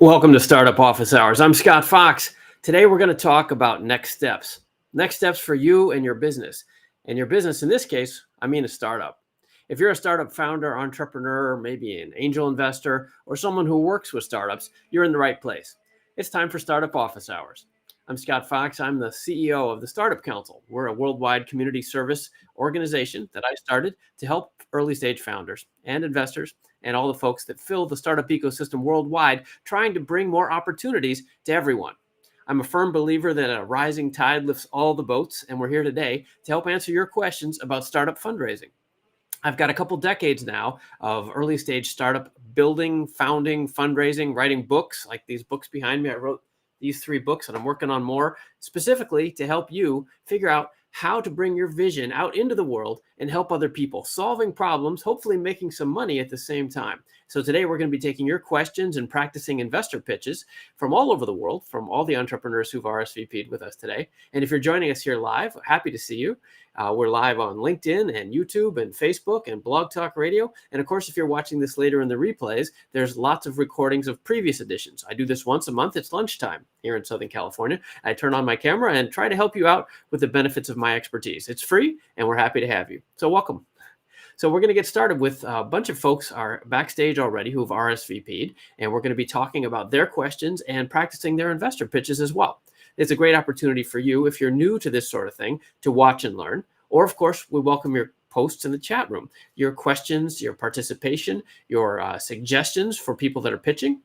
Welcome to Startup Office Hours. I'm Scott Fox. Today we're going to talk about next steps. Next steps for you and your business. And your business, in this case, I mean a startup. If you're a startup founder, entrepreneur, maybe an angel investor, or someone who works with startups, you're in the right place. It's time for Startup Office Hours. I'm Scott Fox. I'm the CEO of the Startup Council. We're a worldwide community service organization that I started to help early stage founders and investors and all the folks that fill the startup ecosystem worldwide, trying to bring more opportunities to everyone. I'm a firm believer that a rising tide lifts all the boats, and we're here today to help answer your questions about startup fundraising. I've got a couple decades now of early stage startup building, founding, fundraising, writing books like these books behind me. I wrote these 3 books and I'm working on more specifically to help you figure out how to bring your vision out into the world and help other people, solving problems, hopefully making some money at the same time. So today we're going to be taking your questions and practicing investor pitches from all over the world, from all the entrepreneurs who've RSVP'd with us today. And if you're joining us here live, happy to see you. We're live on LinkedIn and YouTube and Facebook and Blog Talk Radio. And of course, if you're watching this later in the replays, there's lots of recordings of previous editions. I do this once a month. It's lunchtime here in Southern California. I turn on my camera and try to help you out with the benefits of my expertise. It's free and we're happy to have you. So welcome. So we're going to get started with a bunch of folks are backstage already who have RSVP'd, and we're going to be talking about their questions and practicing their investor pitches as well. It's a great opportunity for you, if you're new to this sort of thing, to watch and learn. Or, of course, we welcome your posts in the chat room, your questions, your participation, your suggestions for people that are pitching.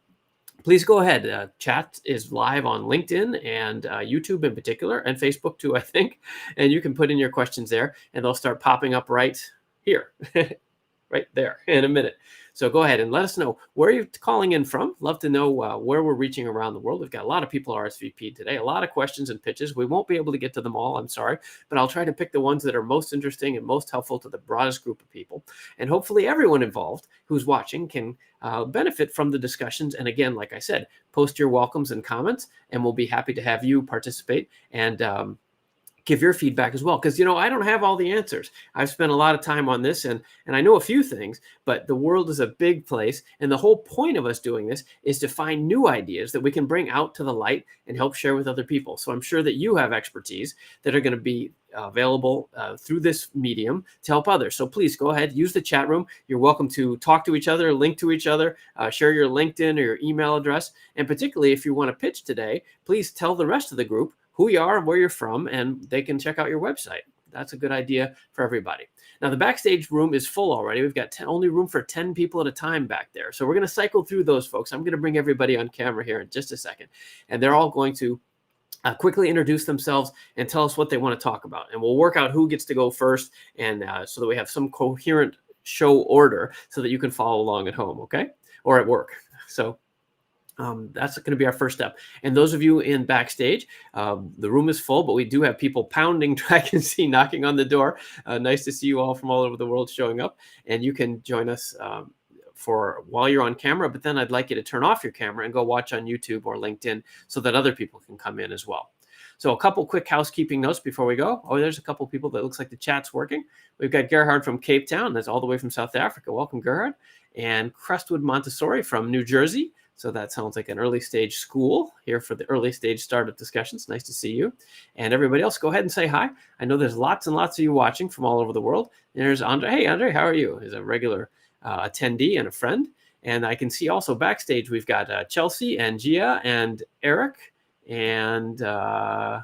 Please go ahead. Chat is live on LinkedIn and YouTube in particular, and Facebook too, I think. And you can put in your questions there, and they'll start popping up right here, right there in a minute. So go ahead and let us know where you're calling in from. Love to know where we're reaching around the world. We've got a lot of people RSVP'd today, a lot of questions and pitches. We won't be able to get to them all, I'm sorry, but I'll try to pick the ones that are most interesting and most helpful to the broadest group of people. And hopefully everyone involved who's watching can benefit from the discussions. And again, like I said, post your welcomes and comments, and we'll be happy to have you participate and give your feedback as well. Because, I don't have all the answers. I've spent a lot of time on this and I know a few things, but the world is a big place. And the whole point of us doing this is to find new ideas that we can bring out to the light and help share with other people. So I'm sure that you have expertise that are going to be available through this medium to help others. So please go ahead, use the chat room. You're welcome to talk to each other, link to each other, share your LinkedIn or your email address. And particularly if you want to pitch today, please tell the rest of the group who you are and where you're from, and they can check out your website. That's a good idea for everybody. Now, the backstage room is full already. We've got only room for 10 people at a time back there. So we're going to cycle through those folks. I'm going to bring everybody on camera here in just a second. And they're all going to quickly introduce themselves and tell us what they want to talk about. And we'll work out who gets to go first, and so that we have some coherent show order so that you can follow along at home, okay? Or at work. So that's going to be our first step. And those of you in backstage, the room is full, but we do have people pounding, I can see, knocking on the door. Nice to see you all from all over the world showing up. And you can join us for while you're on camera, but then I'd like you to turn off your camera and go watch on YouTube or LinkedIn so that other people can come in as well. So a couple quick housekeeping notes before we go. Oh, there's a couple people that looks like the chat's working. We've got Gerhard from Cape Town. That's all the way from South Africa. Welcome, Gerhard. And Crestwood Montessori from New Jersey. So that sounds like an early stage school here for the early stage startup discussions. Nice to see you. And everybody else, go ahead and say hi. I know there's lots and lots of you watching from all over the world. And there's Andre. Hey, Andre, how are you? He's a regular attendee and a friend. And I can see also backstage, we've got Chelsea and Gia and Eric and Kuram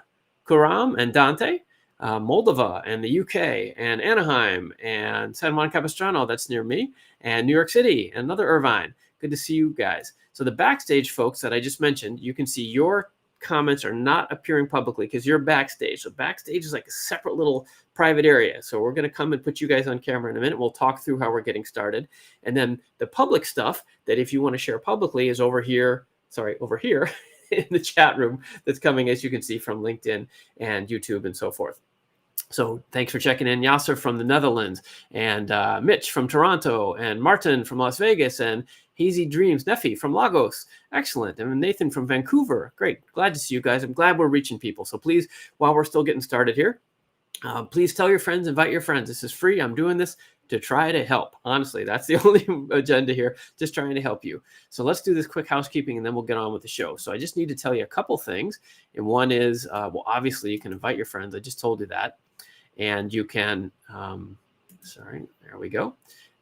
and Dante, Moldova and the UK and Anaheim and San Juan Capistrano, that's near me, and New York City, and another Irvine. Good to see you guys. So the backstage folks that I just mentioned, you can see your comments are not appearing publicly because you're backstage. So backstage is like a separate little private area. So we're going to come and put you guys on camera in a minute. We'll talk through how we're getting started. And then the public stuff that if you want to share publicly is over here in the chat room that's coming, as you can see, from LinkedIn and YouTube and so forth. So thanks for checking in. Yasser from the Netherlands, and Mitch from Toronto, and Martin from Las Vegas, and Hazy Dreams, Neffy from Lagos. Excellent. And Nathan from Vancouver. Great. Glad to see you guys. I'm glad we're reaching people. So please, while we're still getting started here, please tell your friends, invite your friends. This is free. I'm doing this to try to help. Honestly, that's the only agenda here, just trying to help you. So let's do this quick housekeeping and then we'll get on with the show. So I just need to tell you a couple things. And one is, well, obviously you can invite your friends. I just told you that. And you can, there we go.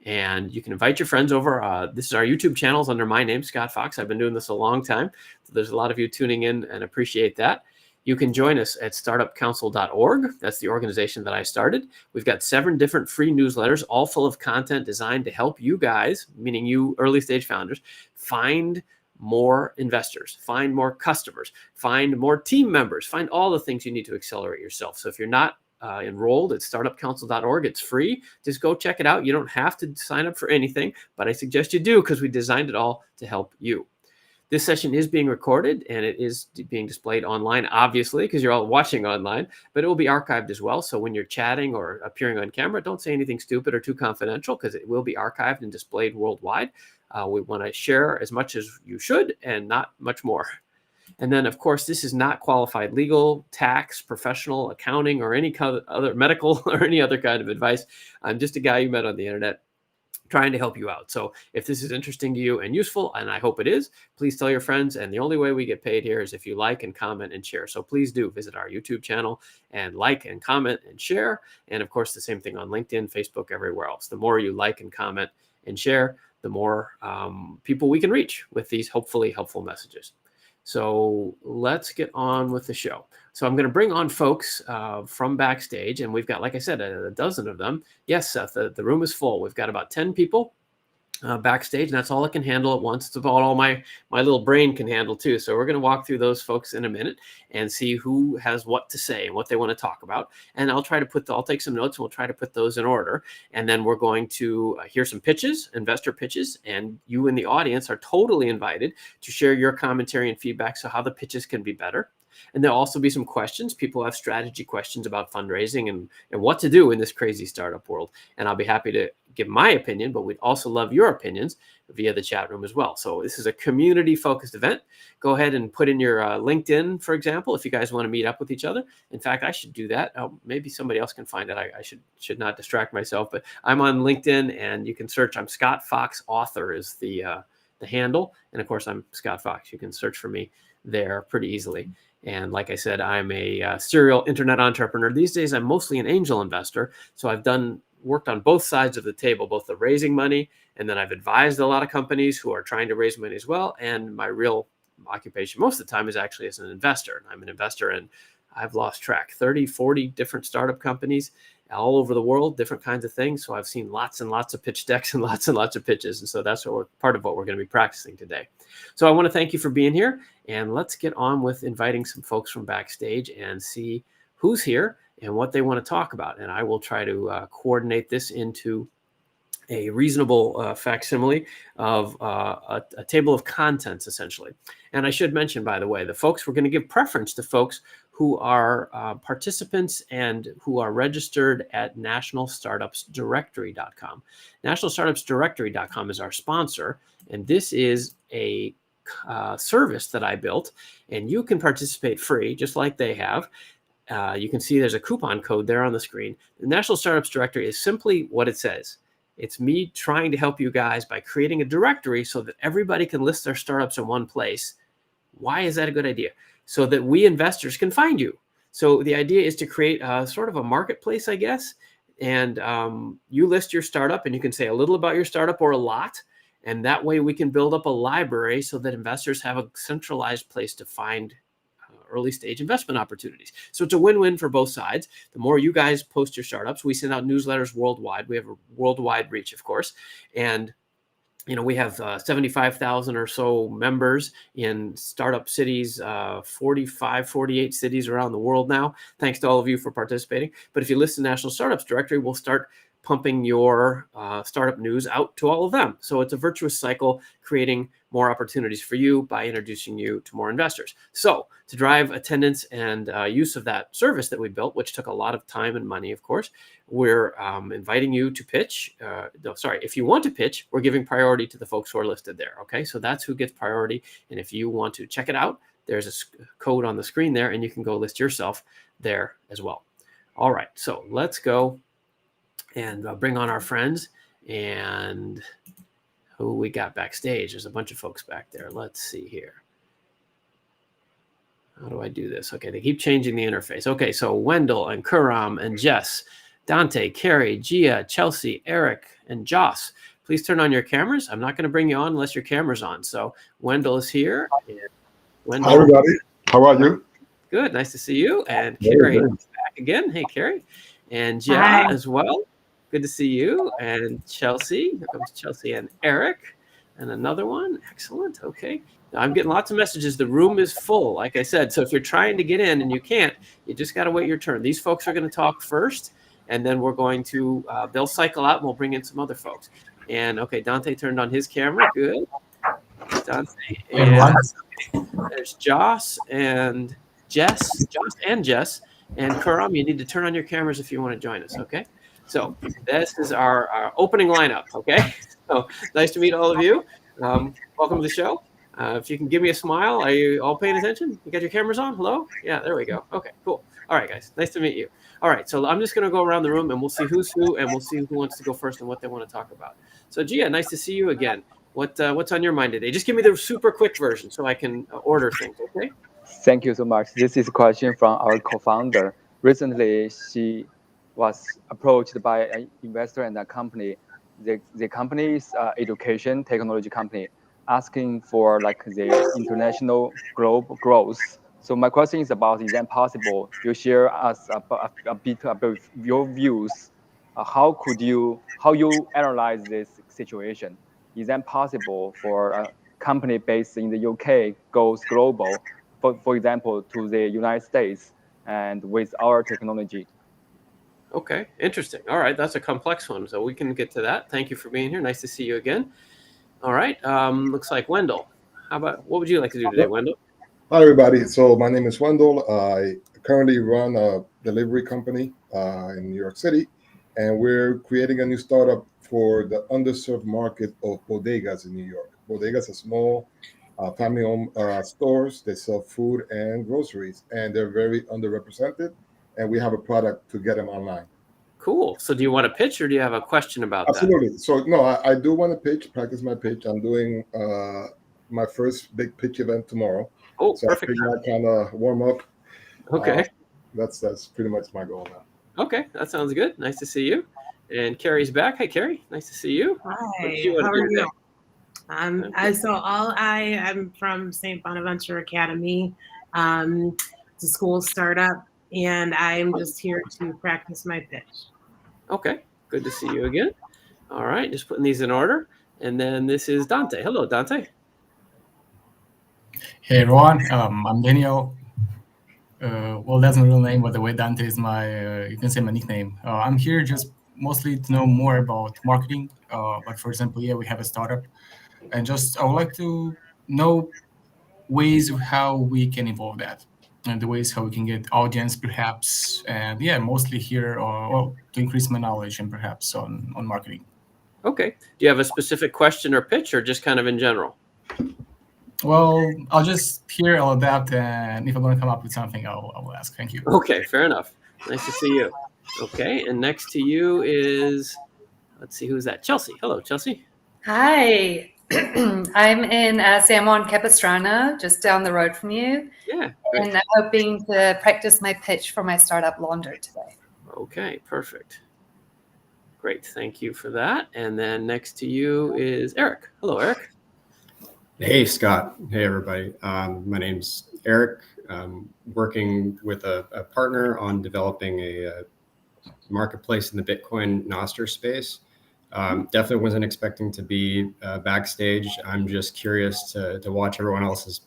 And you can invite your friends over. This is our YouTube channels under my name, Scott Fox. I've been doing this a long time. So there's a lot of you tuning in and appreciate that. You can join us at startupcouncil.org. That's the organization that I started. We've got 7 different free newsletters, all full of content designed to help you guys, meaning you early stage founders, find more investors, find more customers, find more team members, find all the things you need to accelerate yourself. So if you're not enrolled at startupcouncil.org, it's free. Just go check it out. You don't have to sign up for anything, but I suggest you do because we designed it all to help you. This session is being recorded and it is being displayed online, obviously, because you're all watching online, but it will be archived as well. So when you're chatting or appearing on camera, don't say anything stupid or too confidential because it will be archived and displayed worldwide. We want to share as much as you should and not much more. And then, of course, this is not qualified legal, tax, professional, accounting, or any other medical or any other kind of advice. I'm just a guy you met on the internet trying to help you out. So if this is interesting to you and useful, and I hope it is, please tell your friends. And the only way we get paid here is if you like and comment and share. So please do visit our YouTube channel and like and comment and share. And of course, the same thing on LinkedIn, Facebook, everywhere else. The more you like and comment and share, the more people we can reach with these hopefully helpful messages. So let's get on with the show. So I'm going to bring on folks from backstage, and we've got, like I said, a dozen of them. Yes, Seth, the room is full. We've got about 10 people backstage, and that's all it can handle at once. It's about all my little brain can handle too. So we're going to walk through those folks in a minute and see who has what to say and what they want to talk about. And I'll try to I'll take some notes and we'll try to put those in order. And then we're going to hear some pitches, investor pitches, and you in the audience are totally invited to share your commentary and feedback. So how the pitches can be better. And there'll also be some questions. People have strategy questions about fundraising and what to do in this crazy startup world. And I'll be happy to give my opinion, but we'd also love your opinions via the chat room as well. So this is a community-focused event. Go ahead and put in your LinkedIn, for example, if you guys want to meet up with each other. In fact, I should do that. Maybe somebody else can find it. I should not distract myself, but I'm on LinkedIn, and you can search. I'm Scott Fox Author is the handle. And of course, I'm Scott Fox. You can search for me there pretty easily. And like I said, I'm a serial internet entrepreneur. These days, I'm mostly an angel investor. So I've worked on both sides of the table, both the raising money, and then I've advised a lot of companies who are trying to raise money as well. And my real occupation most of the time is actually as an investor. And I'm an investor in, I've lost track, 30, 40 different startup companies all over the world, different kinds of things. So I've seen lots and lots of pitch decks and lots of pitches. And so that's part of what we're going to be practicing today. So I want to thank you for being here, and let's get on with inviting some folks from backstage and see who's here and what they want to talk about. And I will try to coordinate this into a reasonable facsimile of a table of contents, essentially. And I should mention, by the way, the folks, we're going to give preference to folks who are participants and who are registered at nationalstartupsdirectory.com. Nationalstartupsdirectory.com is our sponsor, and this is a service that I built, and you can participate free, just like they have. You can see there's a coupon code there on the screen. The National Startups Directory is simply what it says. It's me trying to help you guys by creating a directory so that everybody can list their startups in one place. Why is that a good idea? So that we investors can find you. So the idea is to create sort of a marketplace, I guess. And you list your startup, and you can say a little about your startup or a lot. And that way we can build up a library so that investors have a centralized place to find early stage investment opportunities. So it's a win-win for both sides. The more you guys post your startups, we send out newsletters worldwide. We have a worldwide reach, of course. And we have 75,000 or so members in startup cities, 45, 48 cities around the world now. Thanks to all of you for participating. But if you list the National Startups Directory, we'll start pumping your startup news out to all of them. So it's a virtuous cycle, creating more opportunities for you by introducing you to more investors. So to drive attendance and use of that service that we built, which took a lot of time and money, of course, we're inviting you to pitch. If you want to pitch, we're giving priority to the folks who are listed there. Okay, so that's who gets priority. And if you want to check it out, there's a code on the screen there, and you can go list yourself there as well. All right, so let's go and bring on our friends. And who we got backstage? There's a bunch of folks back there. Let's see here. How do I do this? Okay, they keep changing the interface. Okay, so Wendell and Kuram and Jess, Dante, Carrie, Gia, Chelsea, Eric, and Joss. Please turn on your cameras. I'm not going to bring you on unless your camera's on. So Wendell is here. Wendell. Hi, everybody. How are you? Good. Nice to see you. And Carrie is back again. Hey, Carrie. And Gia as well. Good to see you. And Chelsea. Here comes Chelsea and Eric. And another one. Excellent. Okay. Now, I'm getting lots of messages. The room is full, like I said. So if you're trying to get in and you can't, you just got to wait your turn. These folks are going to talk first, and then we're going to, they'll cycle out and we'll bring in some other folks. And okay, Dante turned on his camera. Good. Dante. And there's Joss and Jess. And Khurram, you need to turn on your cameras if you want to join us, okay? So this is our opening lineup, okay? So nice to meet all of you. Welcome to the show. If you can give me a smile, are you all paying attention? You got your cameras on? Hello? Yeah, there we go. Okay, cool. All right, guys. Nice to meet you. All right, so I'm just going to go around the room, and we'll see who's who, and we'll see who wants to go first and what they want to talk about. So, Gia, nice to see you again. What's on your mind today? Just give me the super quick version so I can order things, okay? Thank you so much. This is a question from our co-founder. Recently, she was approached by an investor and a company. The company is education technology company, asking for like the international growth. So my question is about, is that possible? You share us a bit about your views. How you analyze this situation? Is that possible for a company based in the UK goes global, for example, to the United States, and with our technology? Okay, interesting. All right, that's a complex one, so we can get to that. Thank you for being here. Nice to see you again. All right, looks like Wendell. What would you like to do today, Wendell? Hi, everybody. So my name is Wendell. I currently run a delivery company in New York City, and we're creating a new startup for the underserved market of bodegas in New York. Bodegas are small family-owned stores. They sell food and groceries, and they're very underrepresented, and we have a product to get them online. Cool. So do you want to pitch, or do you have a question about Absolutely. that? So no, I do want to practice my pitch. I'm doing my first big pitch event tomorrow. Oh, so perfect. I figured I'd kind of warm up. Okay. That's pretty much my goal now. Okay, that sounds good. Nice to see you. And Carrie's back. Hey, Carrie. Nice to see you. Hi. How are you? I'm from St. Bonaventure Academy. It's a school startup, and I'm just here to practice my pitch. Okay, good to see you again. All right, just putting these in order. And then this is Dante. Hello, Dante. Hey, everyone. I'm Daniel. Well, that's my real name, but the way Dante is my, you can say my nickname. I'm here just mostly to know more about marketing. Like, for example, we have a startup. And I would like to know ways of how we can evolve that, and the ways how we can get audience, perhaps. And mostly here, to increase my knowledge and perhaps on marketing. Okay. Do you have a specific question or pitch, or just kind of in general? Well, I'll just hear, I'll adapt, and if I'm going to come up with something, I will ask. Thank you. Okay, fair enough. Nice to see you. Okay, and next to you is, let's see, who's that? Chelsea. Hello, Chelsea. Hi. I'm in San Juan Capistrano, just down the road from you. Yeah. Great. And I'm hoping to practice my pitch for my startup Launder today. Okay, perfect. Great, thank you for that. And then next to you is Eric. Hello, Eric. Hey, Scott. Hey, everybody. My name's Eric. I'm working with a partner on developing a marketplace in the Bitcoin Nostr space. Definitely wasn't expecting to be backstage. I'm just curious to watch everyone else's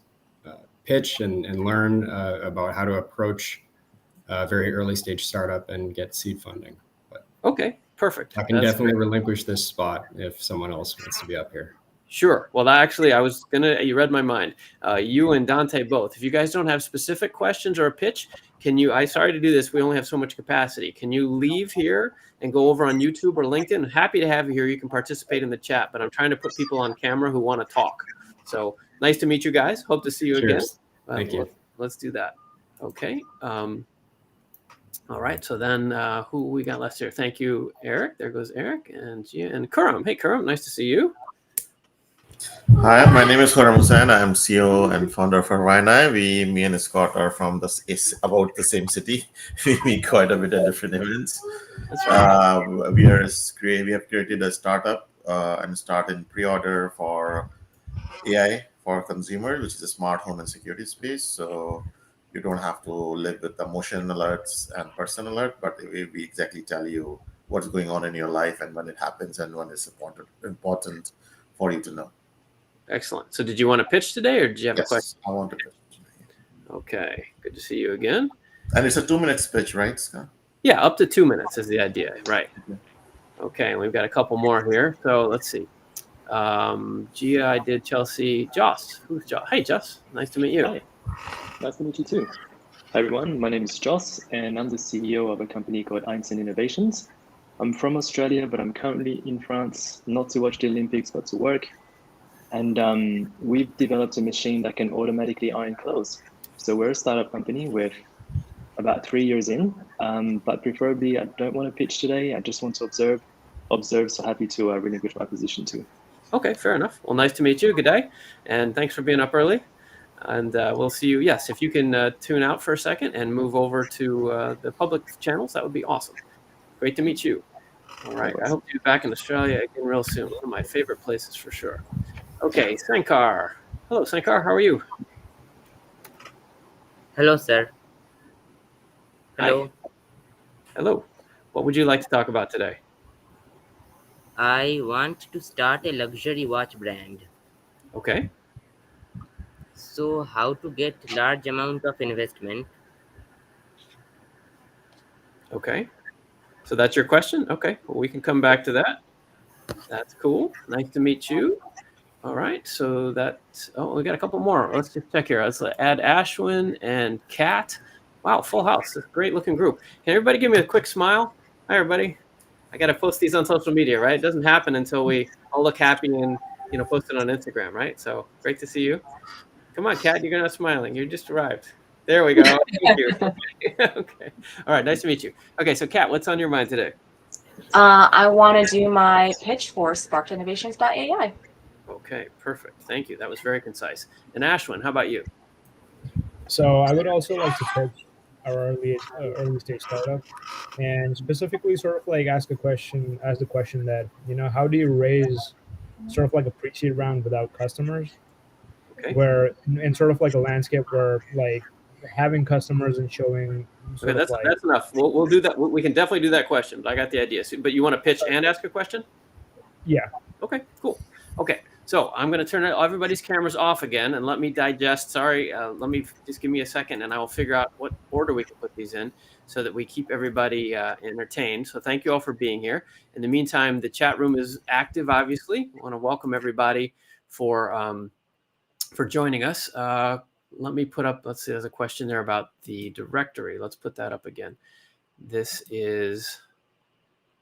pitch and learn about how to approach a very early stage startup and get seed funding. But okay, perfect. I can definitely relinquish this spot if someone else wants to be up here. Sure. Well, actually, you read my mind. You and Dante both. If you guys don't have specific questions or a pitch, sorry to do this, we only have so much capacity. Can you leave here and go over on YouTube or LinkedIn? I'm happy to have you here. You can participate in the chat, but I'm trying to put people on camera who want to talk. So nice to meet you guys. Hope to see you again. Thank you. Let's do that. Okay. All right. So then who we got left here? Thank you, Eric. There goes Eric and Kuram. Hey, Kuram, nice to see you. Hi, my name is Khurram and I am CEO and founder of Rhino. Me and Scott are from about the same city. We meet quite a bit at different events. That's right. We have created a startup and started pre-order for AI for consumer, which is a smart home and security space. So you don't have to live with the motion alerts and person alert, but we exactly tell you what's going on in your life and when it happens and when it's important for you to know. Excellent. So did you want to pitch today or did you have a question? I want to pitch. Okay. Good to see you again. And it's a 2-minute pitch, right, Scott? Yeah, up to 2 minutes is the idea. Right. Okay. And we've got a couple more here. So let's see. Gia, I did Chelsea. Joss. Who's Joss? Hey, Joss. Nice to meet you. Hi. Nice to meet you too. Hi, everyone. My name is Joss, and I'm the CEO of a company called Einstein Innovations. I'm from Australia, but I'm currently in France, not to watch the Olympics, but to work. And we've developed a machine that can automatically iron clothes. So we're a startup company with about 3 years in, but preferably I don't want to pitch today. I just want to observe. So happy to relinquish my position too. Okay, fair enough. Well, nice to meet you. Good day. And thanks for being up early. And we'll see you. Yes, if you can tune out for a second and move over to the public channels, that would be awesome. Great to meet you. All right. I hope to be back in Australia again real soon. One of my favorite places for sure. Okay, Sankar. Hello, Sankar. How are you? Hello, sir. Hello. Hi. Hello. What would you like to talk about today? I want to start a luxury watch brand. Okay. So how to get large amount of investment? Okay. So that's your question? Okay. Well, we can come back to that. That's cool. Nice to meet you. All right. So we got a couple more. Let's just check here. Let's add Ashwin and Kat. Wow, full house. Great looking group. Can everybody give me a quick smile? Hi, everybody. I got to post these on social media, right? It doesn't happen until we all look happy and, post it on Instagram, right? So great to see you. Come on, Kat, you're not smiling. You just arrived. There we go. Thank you. Okay. All right. Nice to meet you. Okay. So, Kat, what's on your mind today? I want to do my pitch for sparkedinnovations.ai. Okay. Perfect. Thank you. That was very concise. And Ashwin, how about you? So I would also like to pitch our early stage startup, and specifically sort of like ask the question that, how do you raise sort of like a pre-seed round without customers? Okay. Where in sort of like a landscape where like having customers and showing. Okay, that's enough. We'll do that. We can definitely do that question. But I got the idea. But you want to pitch and ask a question? Yeah. Okay. Cool. Okay. So I'm going to turn everybody's cameras off again and let me digest. Sorry. Just give me a second and I will figure out what order we can put these in so that we keep everybody entertained. So thank you all for being here. In the meantime, the chat room is active, obviously. I want to welcome everybody for joining us. Let me put up, let's see, there's a question there about the directory. Let's put that up again. This is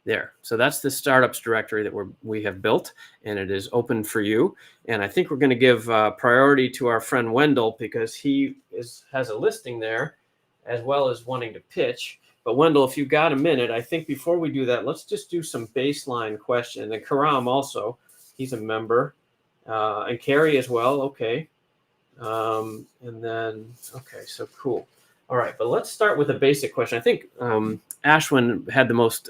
there. So that's the startups directory that we have built, and it is open for you. And I think we're going to give priority to our friend Wendell because he has a listing there as well as wanting to pitch. But Wendell, if you've got a minute, I think before we do that, let's just do some baseline questions. And Kuram also, he's a member, and Carrie as well. Okay. And then, okay, so cool. All right, but let's start with a basic question. I think Ashwin had the most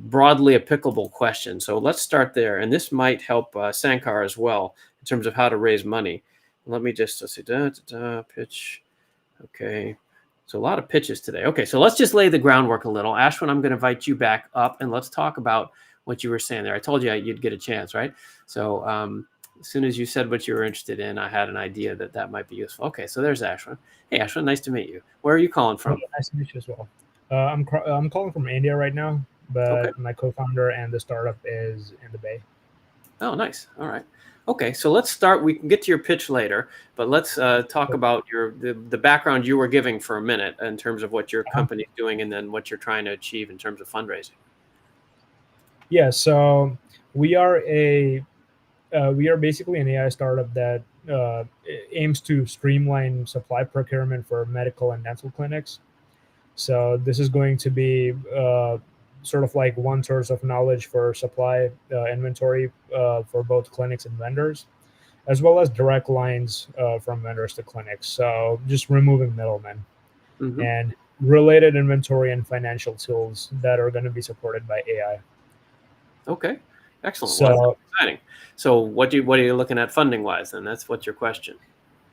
broadly applicable question. So let's start there. And this might help Sankar as well in terms of how to raise money. Let me just let's see, pitch. Okay, so a lot of pitches today. Okay, so let's just lay the groundwork a little. Ashwin, I'm going to invite you back up and let's talk about what you were saying there. I told you you'd get a chance, right? So as soon as you said what you were interested in, I had an idea that might be useful. Okay, so there's Ashwin. Hey, Ashwin, nice to meet you. Where are you calling from? Nice to meet you as well. I'm calling from India right now, but my co-founder and the startup is in the Bay. Oh, nice. All right. Okay, so let's start. We can get to your pitch later, but let's talk about the background you were giving for a minute in terms of what your company's doing and then what you're trying to achieve in terms of fundraising. Yeah, so we are basically an AI startup that aims to streamline supply procurement for medical and dental clinics. So this is going to be sort of like one source of knowledge for supply inventory for both clinics and vendors, as well as direct lines from vendors to clinics. So just removing middlemen and related inventory and financial tools that are going to be supported by AI. Okay, excellent. So, well, that's exciting. So what are you looking at funding wise? Then that's what's your question.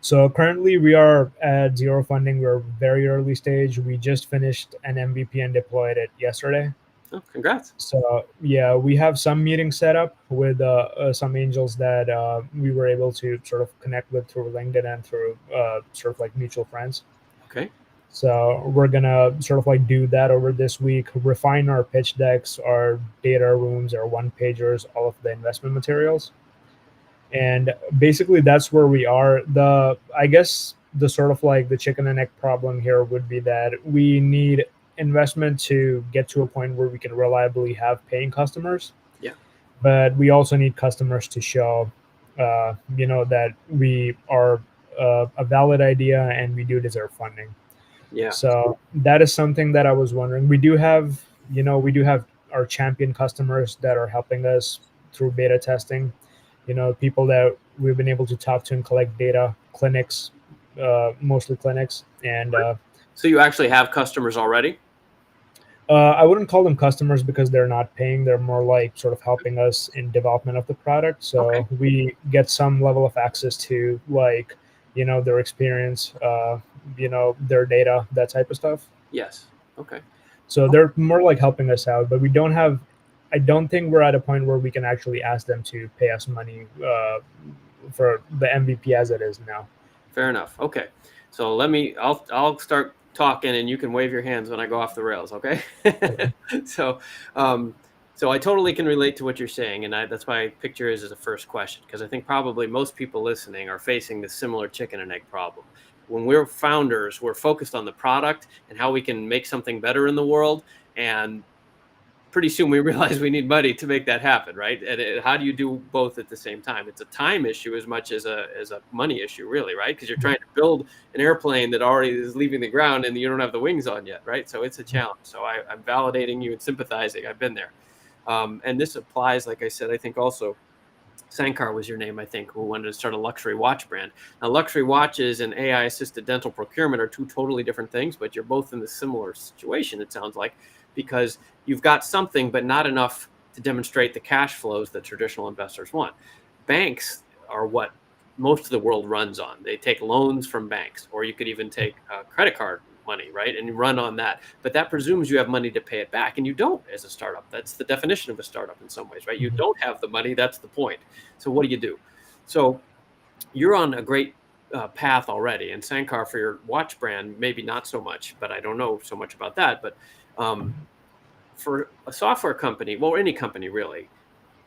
So currently we are at zero funding. We're very early stage. We just finished an MVP and deployed it yesterday. Oh, congrats. So yeah, we have some meetings set up with some angels that we were able to sort of connect with through LinkedIn and through sort of like mutual friends. Okay. So we're gonna sort of like do that over this week, refine our pitch decks, our data rooms, our one pagers, all of the investment materials. And basically that's where we are. I guess the sort of like the chicken and egg problem here would be that we need investment to get to a point where we can reliably have paying customers. Yeah. But we also need customers to show, that we are a valid idea and we do deserve funding. Yeah. So that is something that I was wondering. We do have our champion customers that are helping us through beta testing. People that we've been able to talk to and collect data, clinics, mostly clinics. And so you actually have customers already? I wouldn't call them customers because they're not paying. They're more like sort of helping us in development of the product. So we get some level of access to like, their experience, their data, that type of stuff. Yes. Okay. So they're more like helping us out, but I don't think we're at a point where we can actually ask them to pay us money for the MVP as it is now. Fair enough. Okay. So I'll start talking and you can wave your hands when I go off the rails. Okay. So I totally can relate to what you're saying. And that's why I picked yours as a first question, because I think probably most people listening are facing this similar chicken and egg problem. When we're founders, we're focused on the product and how we can make something better in the world. And pretty soon we realize we need money to make that happen, right? And how do you do both at the same time? It's a time issue as much as a money issue, really, right? Because you're trying to build an airplane that already is leaving the ground and you don't have the wings on yet, right? So it's a challenge. So I'm validating you and sympathizing. I've been there. And this applies, like I said, I think also Sankar was your name, I think, who wanted to start a luxury watch brand. Now, luxury watches and AI-assisted dental procurement are two totally different things, but you're both in a similar situation, it sounds like, because you've got something, but not enough to demonstrate the cash flows that traditional investors want. Banks are what most of the world runs on. They take loans from banks, or you could even take credit card money, right? And you run on that. But that presumes you have money to pay it back. And you don't as a startup. That's the definition of a startup in some ways, right? You don't have the money. That's the point. So what do? So you're on a great path already. And Sankar, for your watch brand, maybe not so much, but I don't know so much about that. But for a software company, well, any company really,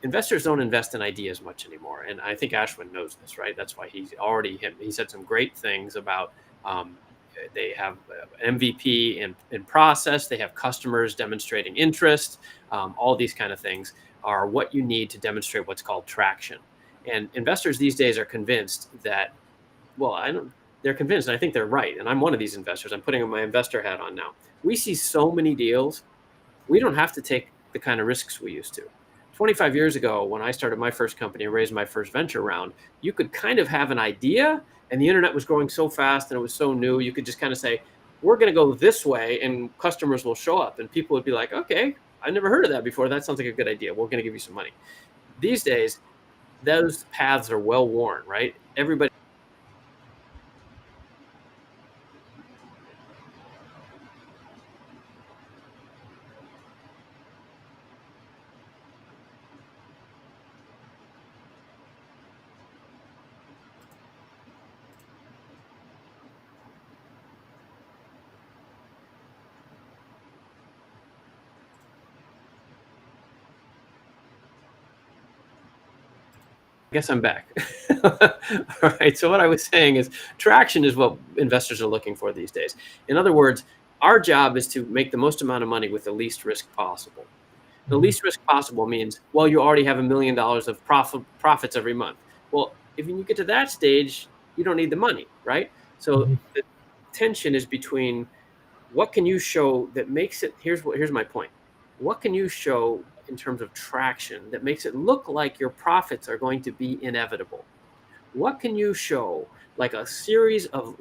investors don't invest in ideas much anymore. And I think Ashwin knows this, right? That's why he said some great things about they have MVP in process. They have customers demonstrating interest. All these kind of things are what you need to demonstrate what's called traction. And investors these days are convinced that, they're convinced, and I think they're right. And I'm one of these investors. I'm putting my investor hat on now. We see so many deals. We don't have to take the kind of risks we used to. 25 years ago, when I started my first company and raised my first venture round, you could kind of have an idea, and the internet was growing so fast and it was so new, you could just kind of say, we're going to go this way and customers will show up. And people would be like, okay, I never heard of that before. That sounds like a good idea. We're going to give you some money. These days, those paths are well worn, right? Everybody. I guess I'm back. All right. So what I was saying is traction is what investors are looking for these days. In other words, our job is to make the most amount of money with the least risk possible. The least risk possible means, you already have $1 million of profits every month. Well, if you get to that stage, you don't need the money, right? So the tension is between what can you show that makes it, here's my point. What can you show in terms of traction that makes it look like your profits are going to be inevitable? What can you show, like a series of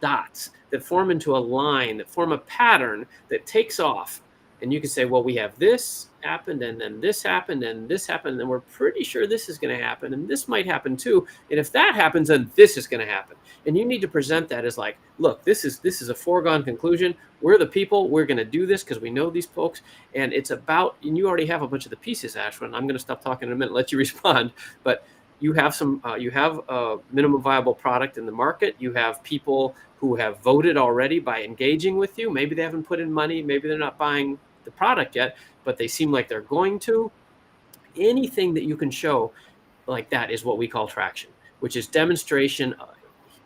dots that form into a line, that form a pattern that takes off? And you can say, well, we have this happened, and then this happened, and this happened, and we're pretty sure this is going to happen, and this might happen too. And if that happens, then this is going to happen. And you need to present that as like, look, this is a foregone conclusion. We're the people. We're going to do this because we know these folks. And it's about, and you already have a bunch of the pieces, Ashwin. I'm going to stop talking in a minute, let you respond. But you have you have a minimum viable product in the market. You have people who have voted already by engaging with you. Maybe they haven't put in money. Maybe they're not buying the product yet, but they seem like they're going to. Anything that you can show like that is what we call traction, which is demonstration.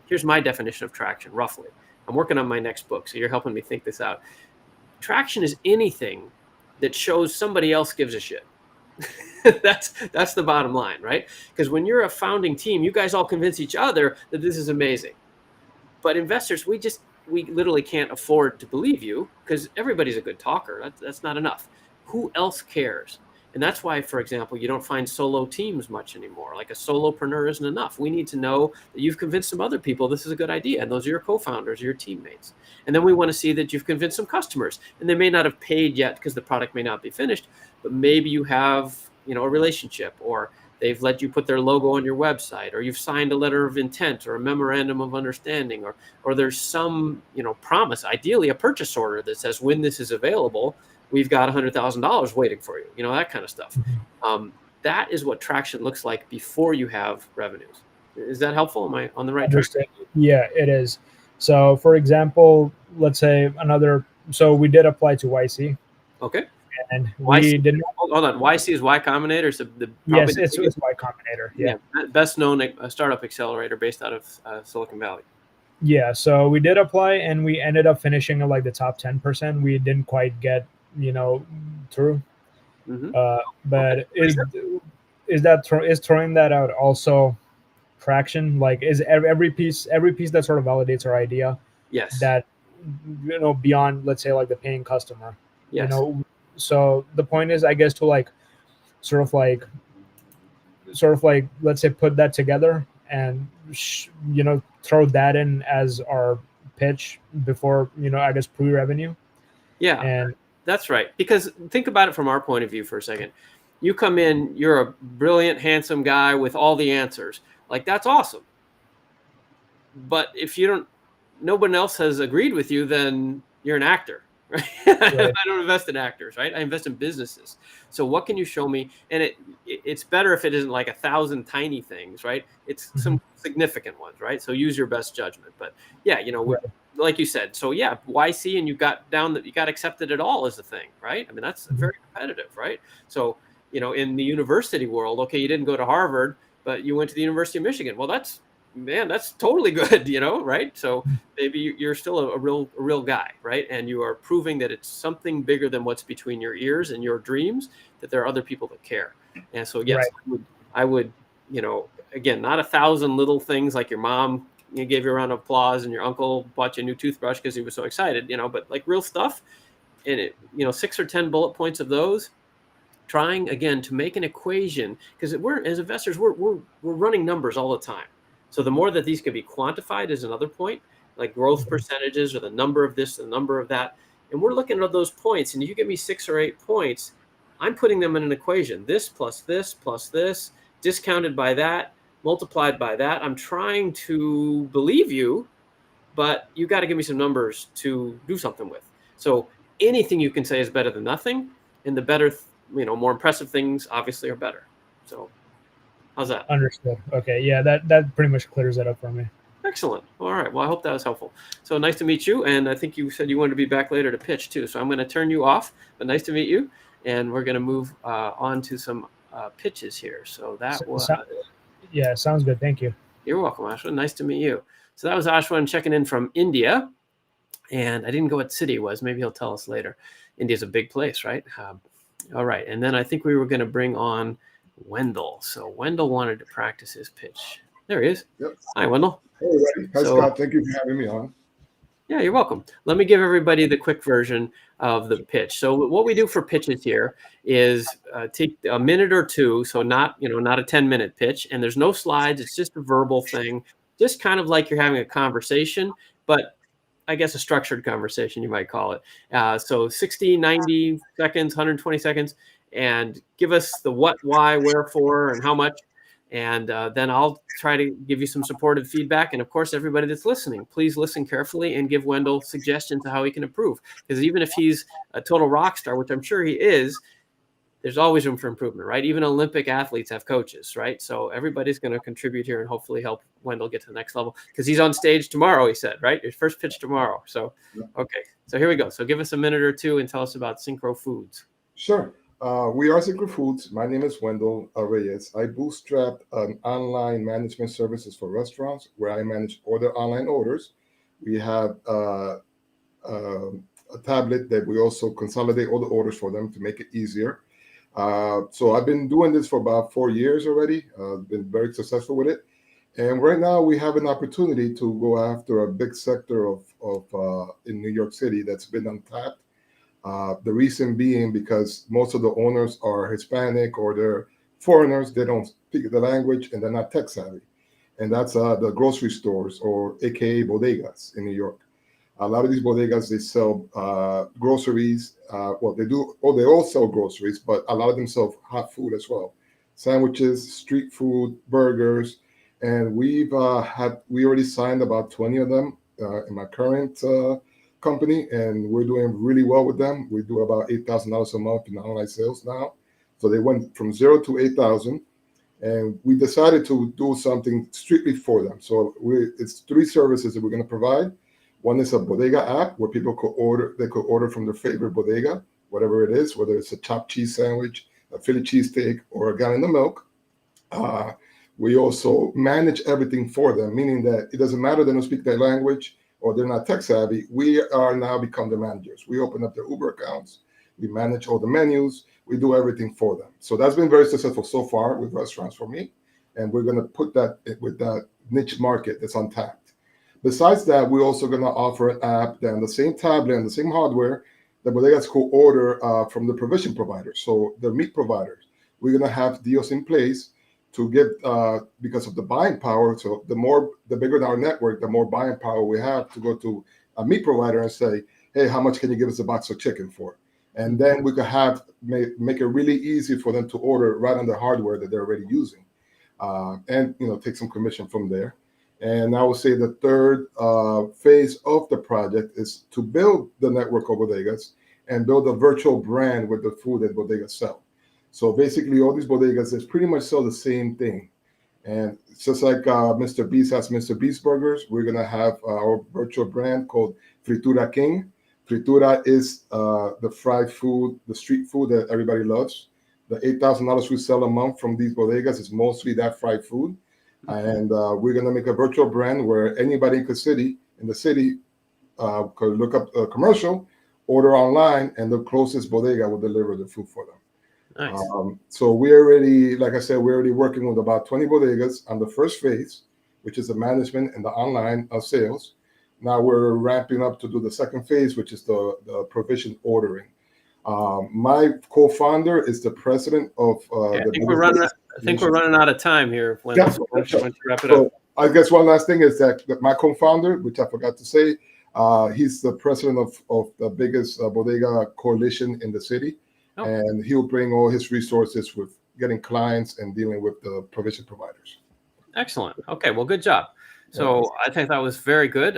Here's my definition of traction, roughly. I'm working on my next book, so you're helping me think this out. Traction is anything that shows somebody else gives a shit. That's the bottom line, right? Because when you're a founding team, you guys all convince each other that this is amazing. But investors, we literally can't afford to believe you because everybody's a good talker. That's not enough. Who else cares? And that's why, for example, you don't find solo teams much anymore. Like a solopreneur isn't enough. We need to know that you've convinced some other people this is a good idea, and those are your co-founders, your teammates. And then we want to see that you've convinced some customers, and they may not have paid yet because the product may not be finished, but maybe you have, a relationship, or they've let you put their logo on your website, or you've signed a letter of intent or a memorandum of understanding, or there's some, promise, ideally a purchase order that says when this is available, we've got $100,000 waiting for you, that kind of stuff. That is what traction looks like before you have revenues. Is that helpful? Am I on the right track? Yeah, it is. So for example, let's say so we did apply to YC. Okay. And YC, we didn't. Hold on. YC is Y Combinator. So yes, it's Y Combinator. Yeah. Best known startup accelerator based out of Silicon Valley. Yeah. So we did apply, and we ended up finishing at like the top 10%. We didn't quite get through. Mm-hmm. But okay. is throwing that out also traction? Like, is every piece that sort of validates our idea? Yes. That beyond, let's say, like the paying customer. Yes. So the point is, I guess, to like sort of like let's say put that together and throw that in as our pitch before I guess pre-revenue. Yeah. And that's right. Because think about it from our point of view for a second. You come in, you're a brilliant, handsome guy with all the answers. Like, that's awesome. But if no one else has agreed with you, then you're an actor. Right? I don't invest in actors, right? I invest in businesses. So what can you show me? And it's better if it isn't like 1,000 tiny things, right? It's some significant ones, right? So use your best judgment. But yeah, like you said, so yeah, YC, and you got accepted at all is the thing, right? I mean, that's very competitive, right? So, in the university world, okay, you didn't go to Harvard, but you went to the University of Michigan. Well, that's totally good, right? So maybe you're still a real guy, right? And you are proving that it's something bigger than what's between your ears and your dreams, that there are other people that care. And so, yes, right. I would, again, not 1,000 little things like your mom gave you a round of applause and your uncle bought you a new toothbrush because he was so excited, but like real stuff. And 6 or 10 bullet points of those, trying again to make an equation, because as investors, we're running numbers all the time. So the more that these can be quantified is another point, like growth percentages or the number of this, the number of that. And we're looking at those points. And if you give me 6 or 8 points, I'm putting them in an equation. This plus this, discounted by that, multiplied by that. I'm trying to believe you, but you got to give me some numbers to do something with. So anything you can say is better than nothing. And the better, more impressive things obviously are better. So how's that? Understood. Okay. Yeah, that pretty much clears that up for me. Excellent. All right. Well, I hope that was helpful. So nice to meet you. And I think you said you wanted to be back later to pitch too. So I'm going to turn you off, but nice to meet you. And we're going to move on to some pitches here. So that was... Yeah, sounds good. Thank you. You're welcome, Ashwin. Nice to meet you. So that was Ashwin checking in from India. And I didn't go what city it was. Maybe he'll tell us later. India's a big place, right? All right. And then I think we were going to bring on Wendell. So Wendell wanted to practice his pitch. There he is. Yep. Hi, Wendell. Hey, everybody. Hi, Scott. Thank you for having me on. Yeah, you're welcome. Let me give everybody the quick version of the pitch. So what we do for pitches here is take a minute or two. So not a 10-minute pitch, and there's no slides. It's just a verbal thing, just kind of like you're having a conversation, but I guess a structured conversation, you might call it. So 60, 90 seconds, 120 seconds, and give us the what, why, wherefore, and how much. And then I'll try to give you some supportive feedback. And of course, everybody that's listening, please listen carefully and give Wendell suggestions of how he can improve. Because even if he's a total rock star, which I'm sure he is, there's always room for improvement, right? Even Olympic athletes have coaches, right? So everybody's going to contribute here and hopefully help Wendell get to the next level, because he's on stage tomorrow, he said, right? Your first pitch tomorrow. So, okay. So here we go. So give us a minute or two and tell us about Synchro Foods. Sure. We are Synchro Foods. My name is Wendell Reyes. I bootstrapped an online management services for restaurants where I manage all their online orders. We have a tablet that we also consolidate all the orders for them to make it easier. So I've been doing this for about 4 years already. Been very successful with it. And right now we have an opportunity to go after a big sector of in New York City that's been untapped. The reason being because most of the owners are Hispanic or they're foreigners. They don't speak the language and they're not tech savvy. And that's the grocery stores, or AKA bodegas in New York. A lot of these bodegas, they sell groceries. Well, they do. Oh, they all sell groceries, but a lot of them sell hot food as well, sandwiches, street food, burgers, and we already signed about 20 of them in my current company, and we're doing really well with them. We do about $8,000 a month in online sales now. So they went from 0 to 8,000, and we decided to do something strictly for them. So it's 3 services that we're going to provide. One is a bodega app where people could order. They could order from their favorite bodega, whatever it is, whether it's a chopped cheese sandwich, a Philly cheesesteak, or a gallon of milk. We also manage everything for them, meaning that it doesn't matter they don't speak their language or they're not tech savvy. We are now become the managers. We open up their Uber accounts. We manage all the menus. We do everything for them. So that's been very successful so far with restaurants for me. And we're going to put that with that niche market that's untapped. Besides that, we're also going to offer an app that on the same tablet and the same hardware, the bodegas could order from the provision providers. So the meat providers, we're going to have deals in place to get, because of the buying power. So the bigger our network, the more buying power we have to go to a meat provider and say, hey, how much can you give us a box of chicken for? And then we could make it really easy for them to order right on the hardware that they're already using, and take some commission from there. And I would say the third phase of the project is to build the network of bodegas and build a virtual brand with the food that bodegas sell. So basically, all these bodegas, they pretty much sell the same thing. And it's just like Mr. Beast has Mr. Beast Burgers, we're going to have our virtual brand called Fritura King. Fritura is the fried food, the street food that everybody loves. The $8,000 we sell a month from these bodegas is mostly that fried food. And we're going to make a virtual brand where anybody in the city could look up a commercial, order online, and the closest bodega will deliver the food for them. Nice. So we're already, like I said, we're already working with about 20 bodegas on the first phase, which is the management and the online sales. Now we're ramping up to do the second phase, which is the provision ordering. My co-founder is the president of I think we're running out of time here. Why don't you wrap it up? I guess one last thing is that my co-founder, which I forgot to say, he's the president of the biggest bodega coalition in the city, and he'll bring all his resources with getting clients and dealing with the provision providers. Excellent. Okay, well, good job. So I think that was very good.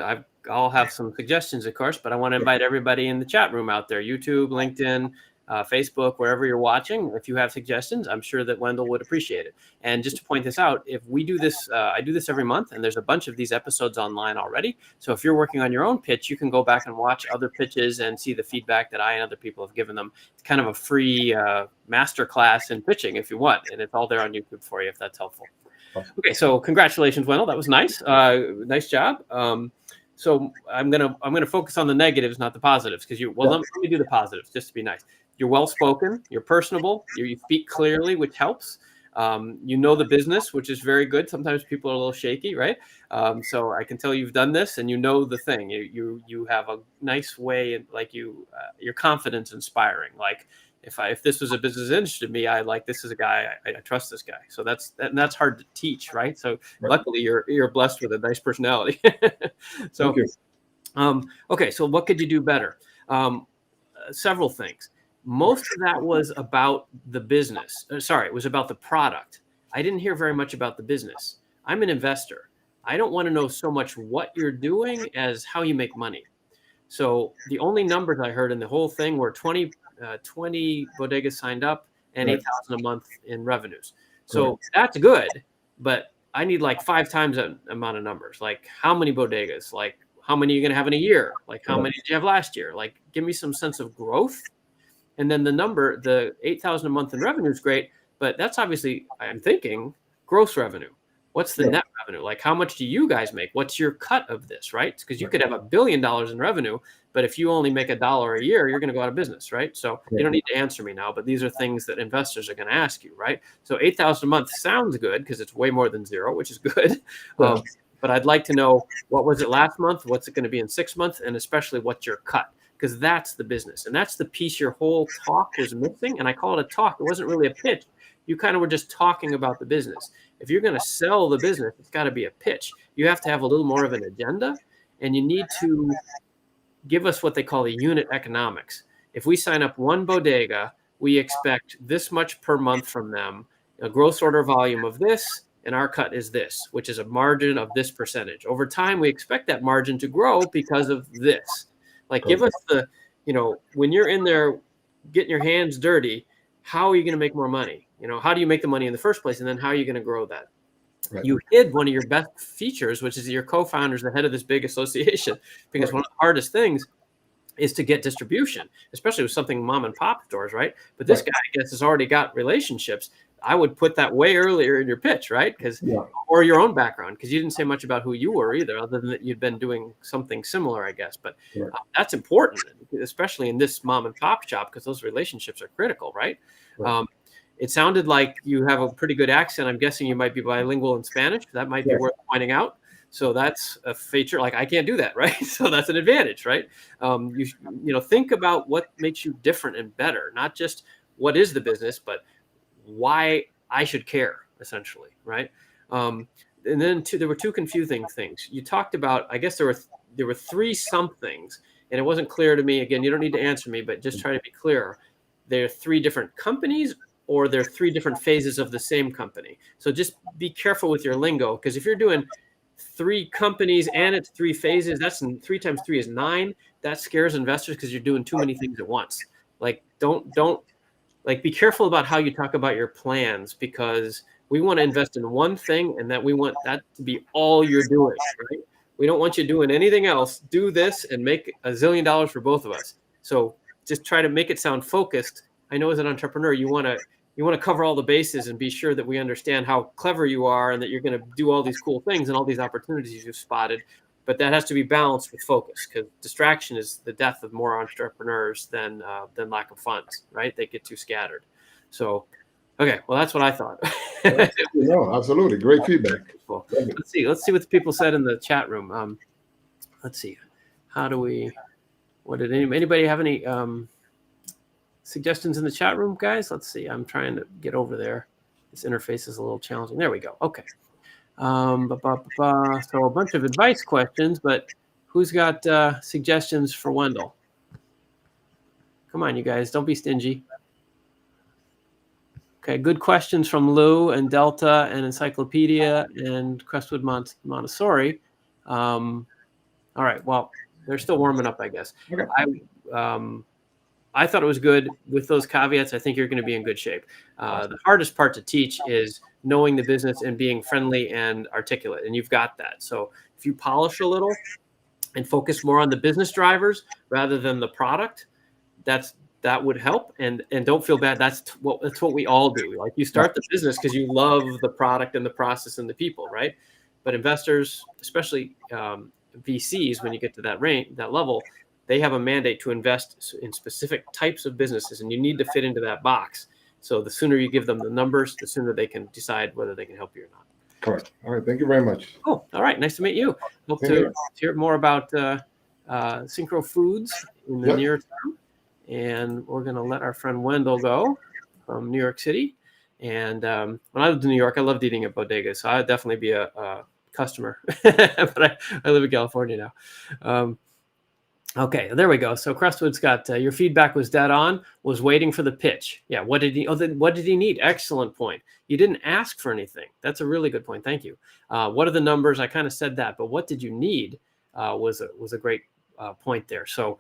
I'll have some suggestions, of course, but I want to invite everybody in the chat room out there, YouTube, LinkedIn, Facebook, wherever you're watching. If you have suggestions, I'm sure that Wendell would appreciate it. And just to point this out, if we do this, I do this every month, and there's a bunch of these episodes online already. So if you're working on your own pitch, you can go back and watch other pitches and see the feedback that I and other people have given them. It's kind of a free masterclass in pitching if you want, and it's all there on YouTube for you if that's helpful. Okay, so congratulations, Wendell. That was nice. Nice job. So I'm gonna focus on the negatives, not the positives, because let me do the positives just to be nice. You're well spoken. You're personable. You speak clearly, which helps. You know the business, which is very good. Sometimes people are a little shaky, right? So I can tell you've done this, and you know the thing. You have a nice way, like your confidence inspiring. Like if this was a business interested in me, this is a guy I trust this guy. So that's hard to teach, right? So luckily you're blessed with a nice personality. So. Thank you. Okay, so what could you do better? Several things. Most of that was about the business. It was about the product. I didn't hear very much about the business. I'm an investor. I don't want to know so much what you're doing as how you make money. So the only numbers I heard in the whole thing were 20 bodegas signed up and 8,000 a month in revenues. So that's good, but I need like 5 times that amount of numbers. Like how many bodegas? Like how many are you going to have in a year? Like how many did you have last year? Like give me some sense of growth. And then the 8,000 a month in revenue is great, but that's obviously, I'm thinking, gross revenue. What's the net revenue? Like how much do you guys make? What's your cut of this, right? Because you could have $1 billion in revenue, but if you only make $1 a year, you're going to go out of business, right? So you don't need to answer me now, but these are things that investors are going to ask you, right? So 8,000 a month sounds good because it's way more than 0, which is good. But I'd like to know, what was it last month? What's it going to be in 6 months? And especially what's your cut? Because that's the business. And that's the piece your whole talk was missing. And I call it a talk. It wasn't really a pitch. You kind of were just talking about the business. If you're going to sell the business, it's got to be a pitch. You have to have a little more of an agenda, and you need to give us what they call the unit economics. If we sign up one bodega, we expect this much per month from them, a gross order volume of this, and our cut is this, which is a margin of this percentage. Over time, we expect that margin to grow because of this. Like give us when you're in there getting your hands dirty, how are you going to make more money? How do you make the money in the first place? And then how are you going to grow that? Right. You hid one of your best features, which is your co-founder's the head of this big association, because one of the hardest things is to get distribution, especially with something mom and pop stores, right? But this guy, I guess, has already got relationships. I would put that way earlier in your pitch, right? Or your own background, because you didn't say much about who you were either, other than that you'd been doing something similar, I guess. But that's important, especially in this mom and pop shop, because those relationships are critical, right? It sounded like you have a pretty good accent. I'm guessing you might be bilingual in Spanish. That might be worth pointing out. So that's a feature. Like I can't do that, right? So that's an advantage, right? You think about what makes you different and better, not just what is the business, but why I should care, essentially, right? And then there were 2 confusing things. You talked about, I guess there were 3 somethings, and it wasn't clear to me. Again, you don't need to answer me, but just try to be clear. There are 3 different companies, or there are 3 different phases of the same company. So just be careful with your lingo, because if you're doing 3 companies and it's 3 phases, that's 3 times 3 is 9. That scares investors because you're doing too many things at once. Like don't be careful about how you talk about your plans, because we want to invest in one thing and that we want that to be all you're doing, right? We don't want you doing anything else. Do this and make $1 zillion for both of us. So just try to make it sound focused. I know as an entrepreneur, you want to cover all the bases and be sure that we understand how clever you are and that you're going to do all these cool things and all these opportunities you've spotted. But that has to be balanced with focus, because distraction is the death of more entrepreneurs than lack of funds, right? They get too scattered. So, okay, well, that's what I thought. No, absolutely. Great feedback. Cool. Let's see what the people said in the chat room. Let's see. Did anybody have any suggestions in the chat room, guys? Let's see. I'm trying to get over there. This interface is a little challenging. There we go. Okay. So a bunch of advice questions, but who's got suggestions for Wendell? Come on, you guys. Don't be stingy. Okay, good questions from Lou and Delta and Encyclopedia and Crestwood Montessori. All right, well, they're still warming up, I guess. Okay. I thought it was good. With those caveats, I think you're going to be in good shape. The hardest part to teach is knowing the business and being friendly and articulate, and you've got that. So if you polish a little and focus more on the business drivers rather than the product, that would help. And don't feel bad. That's what we all do. Like you start the business because you love the product and the process and the people, right? But investors, especially VCs, when you get to that level, they have a mandate to invest in specific types of businesses, and you need to fit into that box. So the sooner you give them the numbers, the sooner they can decide whether they can help you or not. Correct. All right. Thank you very much. Oh, all right. Nice to meet you. Hope Same to here. hear more about Synchro Foods in the Yep. near term. And we're going to let our friend Wendell go from New York City. And when I lived in New York, I loved eating at bodegas. So I'd definitely be a customer. But I live in California now. Okay, there we go. So Crestwood's got your feedback was dead on, was waiting for the pitch. Yeah, what did he need? Excellent point. You didn't ask for anything. That's a really good point. Thank you. What are the numbers? I kind of said that, but what did you need was a great point there. So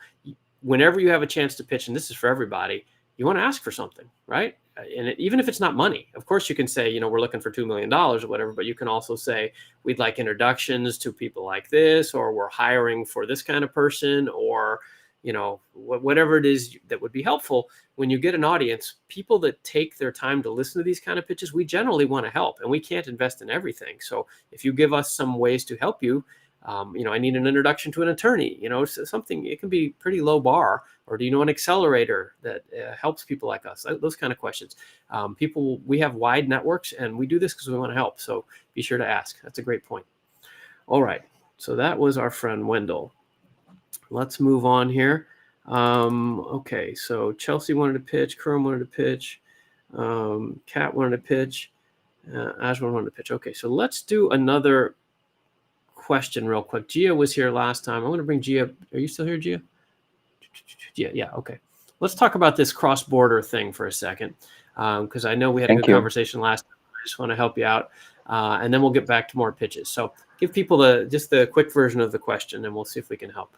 whenever you have a chance to pitch, and this is for everybody, you want to ask for something, right? And even if it's not money, of course you can say, we're looking for $2 million or whatever, but you can also say, we'd like introductions to people like this, or we're hiring for this kind of person, or, whatever it is that would be helpful. When you get an audience, people that take their time to listen to these kind of pitches, we generally want to help, and we can't invest in everything. So if you give us some ways to help you, I need an introduction to an attorney, something, it can be pretty low bar, or do you know an accelerator that helps people like us? Those kind of questions. We have wide networks, and we do this because we want to help. So be sure to ask. That's a great point. All right. So that was our friend Wendell. Let's move on here. Okay. So Chelsea wanted to pitch. Kuram wanted to pitch. Kat wanted to pitch. Ashwin wanted to pitch. Okay. So let's do another question real quick. Gia was here last time. I'm going to bring Gia. Are you still here, Gia? Yeah. Okay. Let's talk about this cross-border thing for a second, because I know we had a good conversation last time. I just want to help you out, and then we'll get back to more pitches. So give people just the quick version of the question, and we'll see if we can help.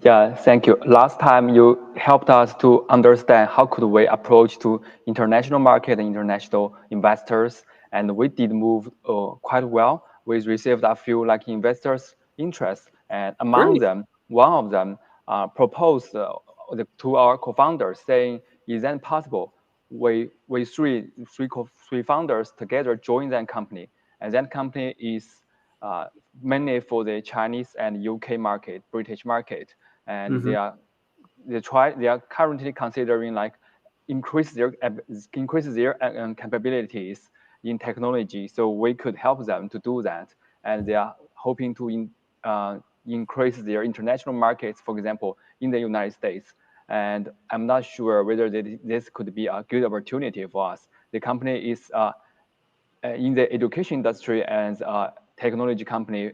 Yeah, thank you. Last time you helped us to understand how could we approach to international market and international investors, and we did move quite well. We received a few investors' interest, and among them, one of them proposed to our co-founders saying, "Is that possible? We three founders together join that company, and that company is mainly for the Chinese and UK market, British market, and they are currently considering increase their capabilities in technology, so we could help them to do that, and they are hoping to increase their international markets, for example, in the United States. And I'm not sure whether this could be a good opportunity for us. The company is in the education industry and technology company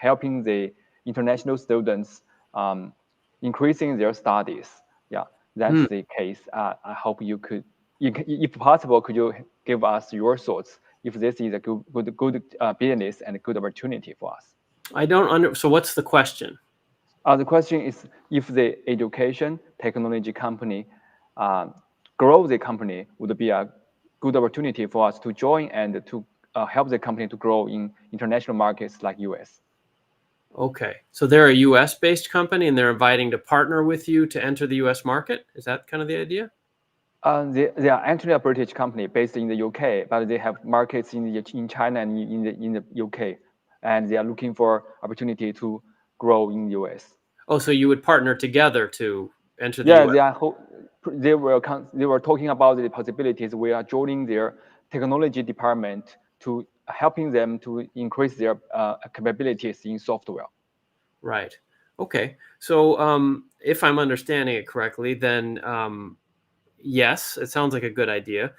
helping the international students increasing their studies. Yeah, that's the case. I hope you could, if possible, could you give us your thoughts if this is a good business and a good opportunity for us? I don't so what's the question? The question is if the education technology company grow the company, would be a good opportunity for us to join and to help the company to grow in international markets like US. Okay, so they're a US-based company and they're inviting to partner with you to enter the US market? Is that kind of the idea? They are actually a British company based in the UK, but they have markets in China and in the UK, and they are looking for opportunity to grow in the US. Oh, so you would partner together to enter the US? Yeah, they were talking about the possibilities. We are joining their technology department to helping them to increase their capabilities in software. Right. Okay. So if I'm understanding it correctly, then yes, it sounds like a good idea.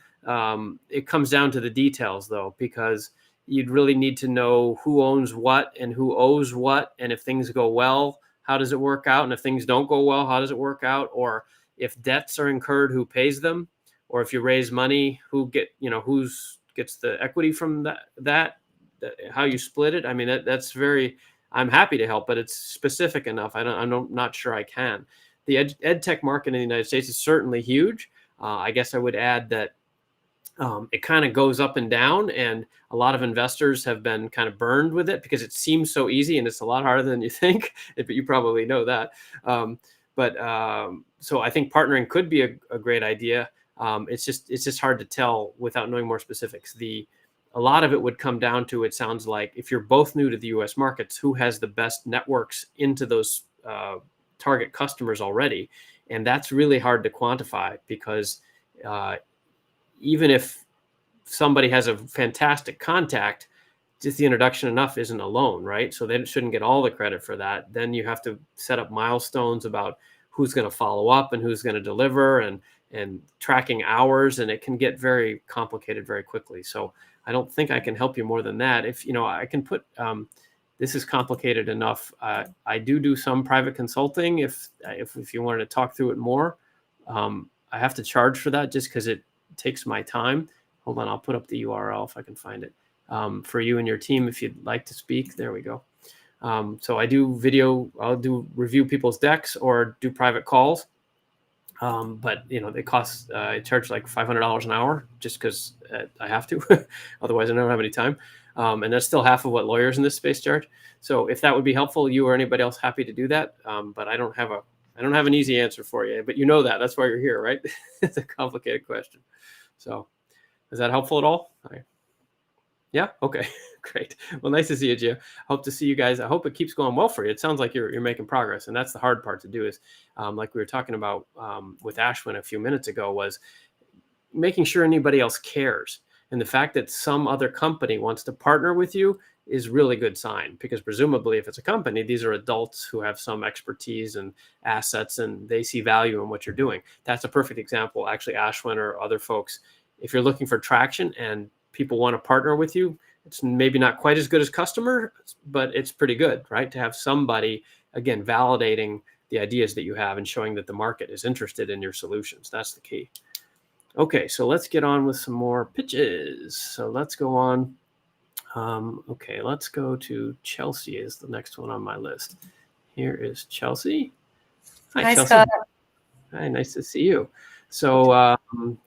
It comes down to the details, though, because you'd really need to know who owns what and who owes what. And if things go well, how does it work out? And if things don't go well, how does it work out? Or if debts are incurred, who pays them? Or if you raise money, who gets the equity from that, how you split it? I mean, that's very, I'm happy to help, but it's specific enough. I'm not sure I can. The ed tech market in the United States is certainly huge. I guess I would add that it kind of goes up and down, and a lot of investors have been kind of burned with it because it seems so easy and it's a lot harder than you think, but you probably know that. So I think partnering could be a great idea. It's just hard to tell without knowing more specifics. A lot of it would come down to, it sounds like, if you're both new to the US markets, who has the best networks into those target customers already. And that's really hard to quantify because even if somebody has a fantastic contact, just the introduction enough isn't alone, right? So they shouldn't get all the credit for that. Then you have to set up milestones about who's going to follow up and who's going to deliver, and tracking hours, and it can get very complicated very quickly. So I don't think I can help you more than that. If, I can put, this is complicated enough. I do some private consulting. If you wanted to talk through it more, I have to charge for that just because it takes my time. Hold on, I'll put up the URL if I can find it, for you and your team if you'd like to speak. There we go. So I do video, I'll do review people's decks or do private calls. But they cost, I charge like $500 an hour just because I have to, otherwise I don't have any time. And that's still half of what lawyers in this space charge. So if that would be helpful, you or anybody else happy to do that. But I don't have an easy answer for you, but that's why you're here, right? It's a complicated question. So is that helpful at all? Yeah. Okay. Great. Well, nice to see you, Gio. Hope to see you guys. I hope it keeps going well for you. It sounds like you're making progress, and that's the hard part to do. Is like we were talking about with Ashwin a few minutes ago, was making sure anybody else cares. And the fact that some other company wants to partner with you is really good sign, because presumably if it's a company, these are adults who have some expertise and assets, and they see value in what you're doing. That's a perfect example. Actually, Ashwin or other folks, if you're looking for traction and people want to partner with you, it's maybe not quite as good as customer, but it's pretty good, right? To have somebody, again, validating the ideas that you have and showing that the market is interested in your solutions. That's the key. Okay, so let's get on with some more pitches. So let's go on. Okay, let's go to Chelsea is the next one on my list. Here is Chelsea. Hi, Chelsea. Scott. Hi, nice to see you. So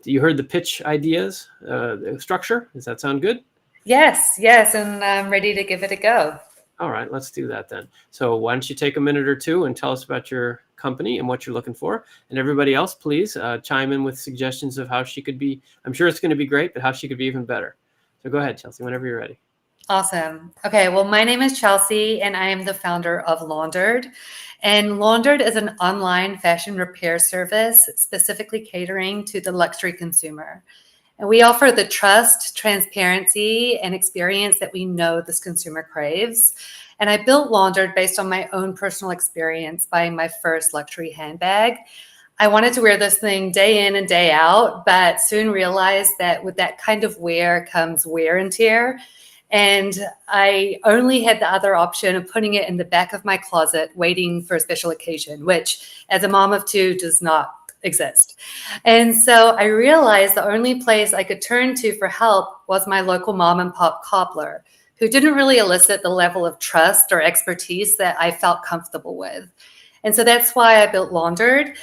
you heard the pitch ideas, the structure. Does that sound good? Yes, and I'm ready to give it a go. All right, let's do that then. So why don't you take a minute or two and tell us about your company and what you're looking for. And everybody else, please chime in with suggestions of how she could be. I'm sure it's going to be great, but how she could be even better. So go ahead, Chelsea, whenever you're ready. Awesome. Okay, well, my name is Chelsea, and I am the founder of Laundered. And Laundered is an online fashion repair service specifically catering to the luxury consumer. And we offer the trust, transparency, and experience that we know this consumer craves. And I built Laundered based on my own personal experience buying my first luxury handbag. I wanted to wear this thing day in and day out, but soon realized that with that kind of wear comes wear and tear. And I only had the other option of putting it in the back of my closet, waiting for a special occasion, which as a mom of two does not exist. And so I realized the only place I could turn to for help was my local mom and pop cobbler, who didn't really elicit the level of trust or expertise that I felt comfortable with. And so that's why I built Laundered.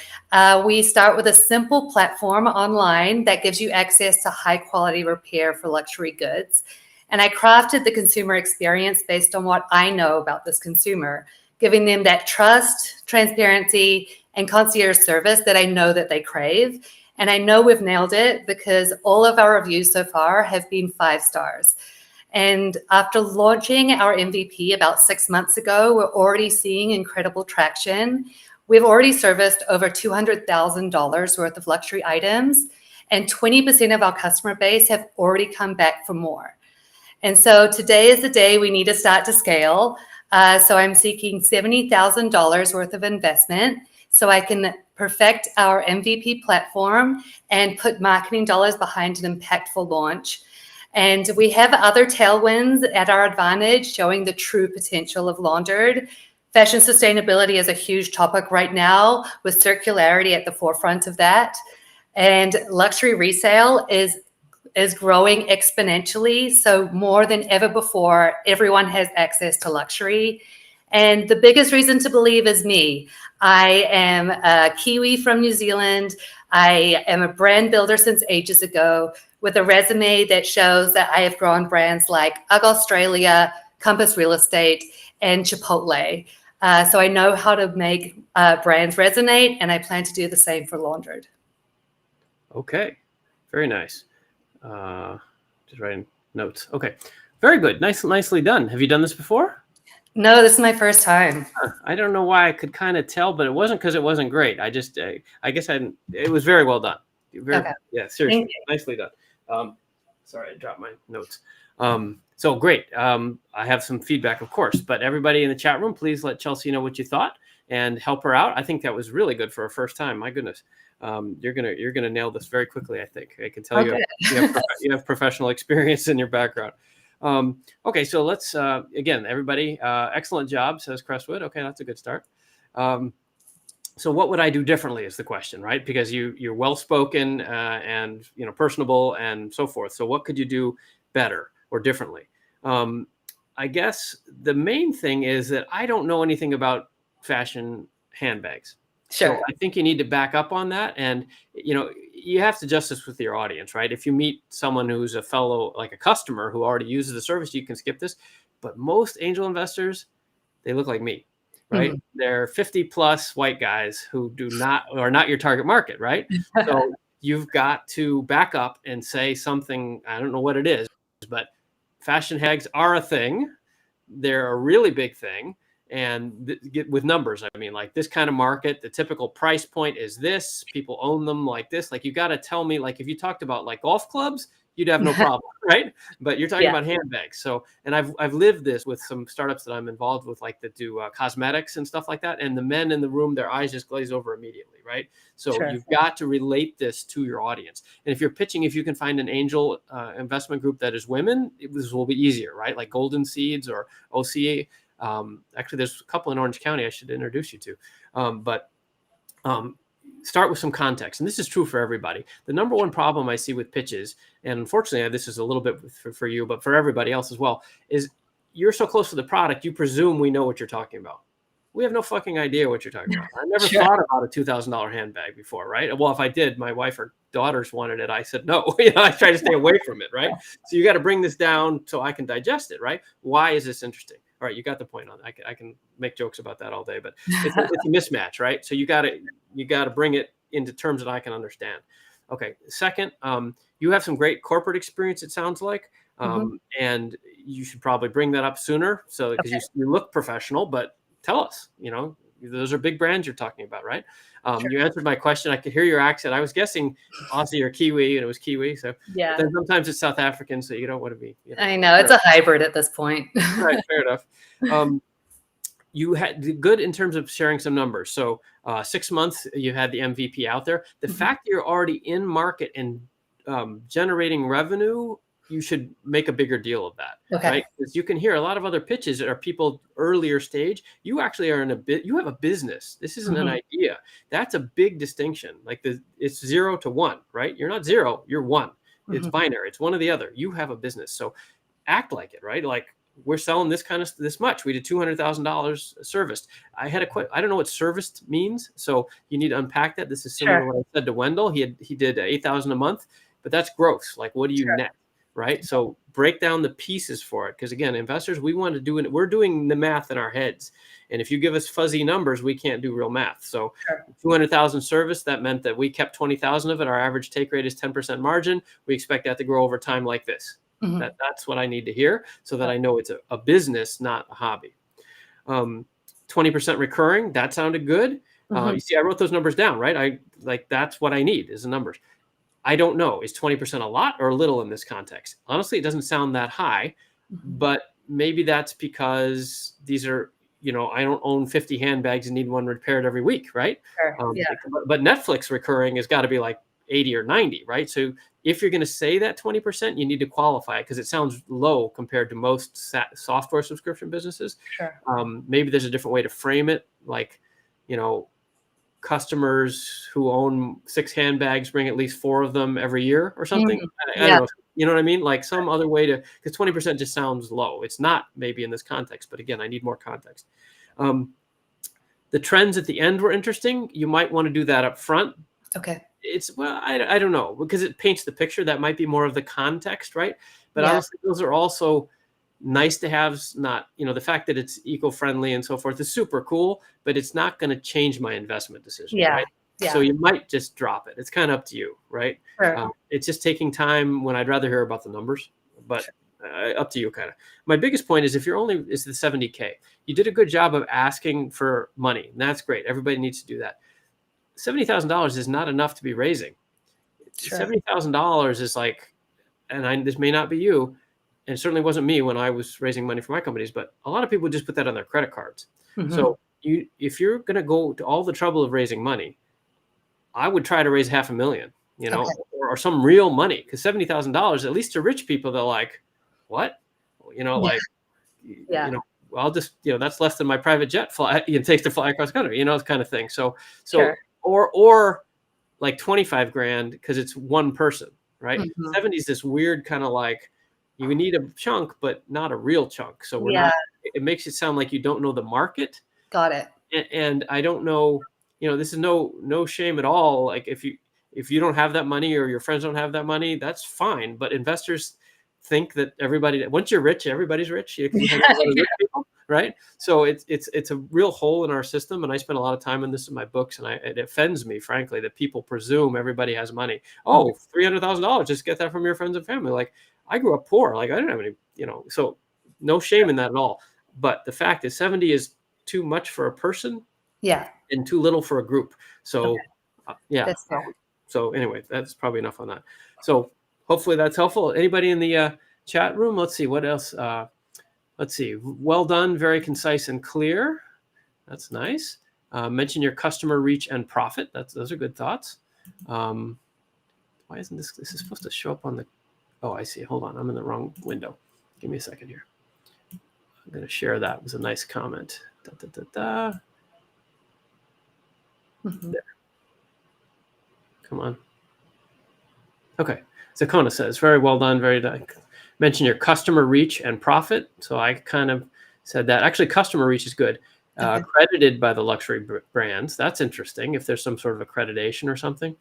We start with a simple platform online that gives you access to high quality repair for luxury goods. And I crafted the consumer experience based on what I know about this consumer, giving them that trust, transparency, and concierge service that I know that they crave. And I know we've nailed it because all of our reviews so far have been 5 stars. And after launching our MVP about 6 months ago, we're already seeing incredible traction. We've already serviced over $200,000 worth of luxury items, and 20% of our customer base have already come back for more. And so today is the day we need to start to scale. So I'm seeking $70,000 worth of investment so I can perfect our MVP platform and put marketing dollars behind an impactful launch. And we have other tailwinds at our advantage, showing the true potential of Laundered. Fashion sustainability is a huge topic right now, with circularity at the forefront of that. And luxury resale is growing exponentially. So more than ever before, everyone has access to luxury. And the biggest reason to believe is me. I am a Kiwi from New Zealand. I am a brand builder since ages ago, with a resume that shows that I have grown brands like UGG Australia, Compass Real Estate, and Chipotle. So I know how to make brands resonate, and I plan to do the same for Laundered. Okay, very nice. Just writing notes. Okay, very good. Nicely done. Have you done this before? No, this is my first time. I don't know why I could kind of tell, but it wasn't because it wasn't great. I guess it was very well done. Okay. Yeah, seriously, nicely done. Sorry, I dropped my notes. So great. I have some feedback, of course, but everybody in the chat room, please let Chelsea know what you thought and help her out. I think that was really good for her first time. My goodness. You're gonna nail this very quickly. I think I can tell you have professional experience in your background. Okay, so let's again, everybody, excellent job, says Crestwood. Okay, that's a good start. So what would I do differently is the question, right? Because you're well-spoken and personable and so forth. So what could you do better or differently? I guess the main thing is that I don't know anything about fashion handbags. Sure. So I think you need to back up on that. And, you have to adjust this with your audience, right? If you meet someone who's a fellow, like a customer who already uses the service, you can skip this. But most angel investors, they look like me, right? Mm-hmm. They're 50 plus white guys who are not your target market, right? So you've got to back up and say something. I don't know what it is, but fashion hags are a thing. They're a really big thing. And with numbers, I mean, like this kind of market, the typical price point is this. People own them like this. Like you got to tell me, like if you talked about like golf clubs, you'd have no problem, right? But you're talking about handbags. So, and I've lived this with some startups that I'm involved with, like that do cosmetics and stuff like that. And the men in the room, their eyes just glaze over immediately, right? So you've got to relate this to your audience. And if you're pitching, if you can find an angel investment group that is women, this will be easier, right? Like Golden Seeds or OCA. Actually, there's a couple in Orange County I should introduce you to. But start with some context. And this is true for everybody. The number one problem I see with pitches, and unfortunately, this is a little bit for you, but for everybody else as well, is you're so close to the product, you presume we know what you're talking about. We have no fucking idea what you're talking about. I never thought about a $2,000 handbag before, right? Well, if I did, my wife or daughters wanted it. I said, no, I try to stay away from it, right? So you got to bring this down so I can digest it, right? Why is this interesting? All right, you got the point on that. I can make jokes about that all day, but it's a mismatch, right? So you got to bring it into terms that I can understand. Okay. Second, you have some great corporate experience, it sounds like, and you should probably bring that up sooner. So because you look professional, but tell us, those are big brands you're talking about, right? You answered my question. I could hear your accent. I was guessing Aussie or Kiwi, and it was Kiwi. So then sometimes it's South African, so you don't want to be. I know it's a hybrid at this point. Right, fair enough. You had good in terms of sharing some numbers. So 6 months, you had the MVP out there. The fact that you're already in market and generating revenue, you should make a bigger deal of that, right? Because you can hear a lot of other pitches that are people earlier stage. You actually are you have a business. This isn't an idea. That's a big distinction. Like it's 0 to 1, right? You're not 0, you're 1. It's binary. It's one or the other. You have a business. So act like it, right? Like we're selling this much. We did $200,000 serviced. I don't know what serviced means. So you need to unpack that. This is similar to what I said to Wendell. He did $8,000 a month, but that's gross. Like what do you net? Right. So break down the pieces for it. Because again, investors, we're doing the math in our heads. And if you give us fuzzy numbers, we can't do real math. So 200,000 service, that meant that we kept 20,000 of it. Our average take rate is 10% margin. We expect that to grow over time like this. That's what I need to hear so that I know it's a business, not a hobby. 20% recurring. That sounded good. You see, I wrote those numbers down, right? That's what I need is the numbers. I don't know. Is 20% a lot or a little in this context? Honestly, it doesn't sound that high, but maybe that's because these are, I don't own 50 handbags and need one repaired every week, right? But Netflix recurring has got to be like 80 or 90, right? So if you're going to say that 20%, you need to qualify it because it sounds low compared to most software subscription businesses. Maybe there's a different way to frame it, like, customers who own 6 handbags bring at least 4 of them every year or something. I don't know. You know what I mean? Like some other way because 20% just sounds low. It's not maybe in this context, but again, I need more context. The trends at the end were interesting. You might want to do that up front. Okay. I don't know, because it paints the picture. That might be more of the context, right? But honestly, those are also nice to have. Not, the fact that it's eco-friendly and so forth is super cool, but it's not going to change my investment decision, right? So you might just drop it. It's kind of up to you, right? It's just taking time when I'd rather hear about the numbers, but up to you kind of. My biggest point is if you're is the 70K, you did a good job of asking for money. And that's great. Everybody needs to do that. $70,000 is not enough to be raising. $70,000 is like this may not be you, and it certainly wasn't me when I was raising money for my companies, but a lot of people just put that on their credit cards. So if you're going to go to all the trouble of raising money, I would try to raise $500,000, or some real money, because $70,000, at least to rich people, they're like, what? Like, I'll just, that's less than my private jet fly it takes to fly across the country, this kind of thing. So, Sure. or like 25 grand, because it's one person, right? 70 is this weird kind of like, you need a chunk, but not a real chunk. So we're not, it makes it sound like you don't know the market. Got it. And I don't know, this is no shame at all. Like if you don't have that money, or your friends don't have that money, that's fine. But investors think that once you're rich, everybody's rich. You can hang out with rich people, right? So it's a real hole in our system. And I spend a lot of time on this in my books, and it offends me, frankly, that people presume everybody has money. Oh, $300,000, just get that from your friends and family. Like, I grew up poor. Like, I didn't have any, so no shame in that at all. But the fact is 70 is too much for a person. Yeah. And too little for a group. So, That's fair. So anyway, that's probably enough on that. So hopefully that's helpful. Anybody in the chat room? Let's see what else. Let's see. Well done. Very concise and clear. That's nice. Mention your customer reach and profit. Those are good thoughts. Why isn't this is supposed to show up on the, oh, I see. Hold on. I'm in the wrong window. Give me a second here. I'm going to share that. It was a nice comment. There. Come on. Okay. Zakona says, very well done. Mention your customer reach and profit. So I kind of said that. Actually, customer reach is good. Accredited by the luxury brands. That's interesting. If there's some sort of accreditation or something.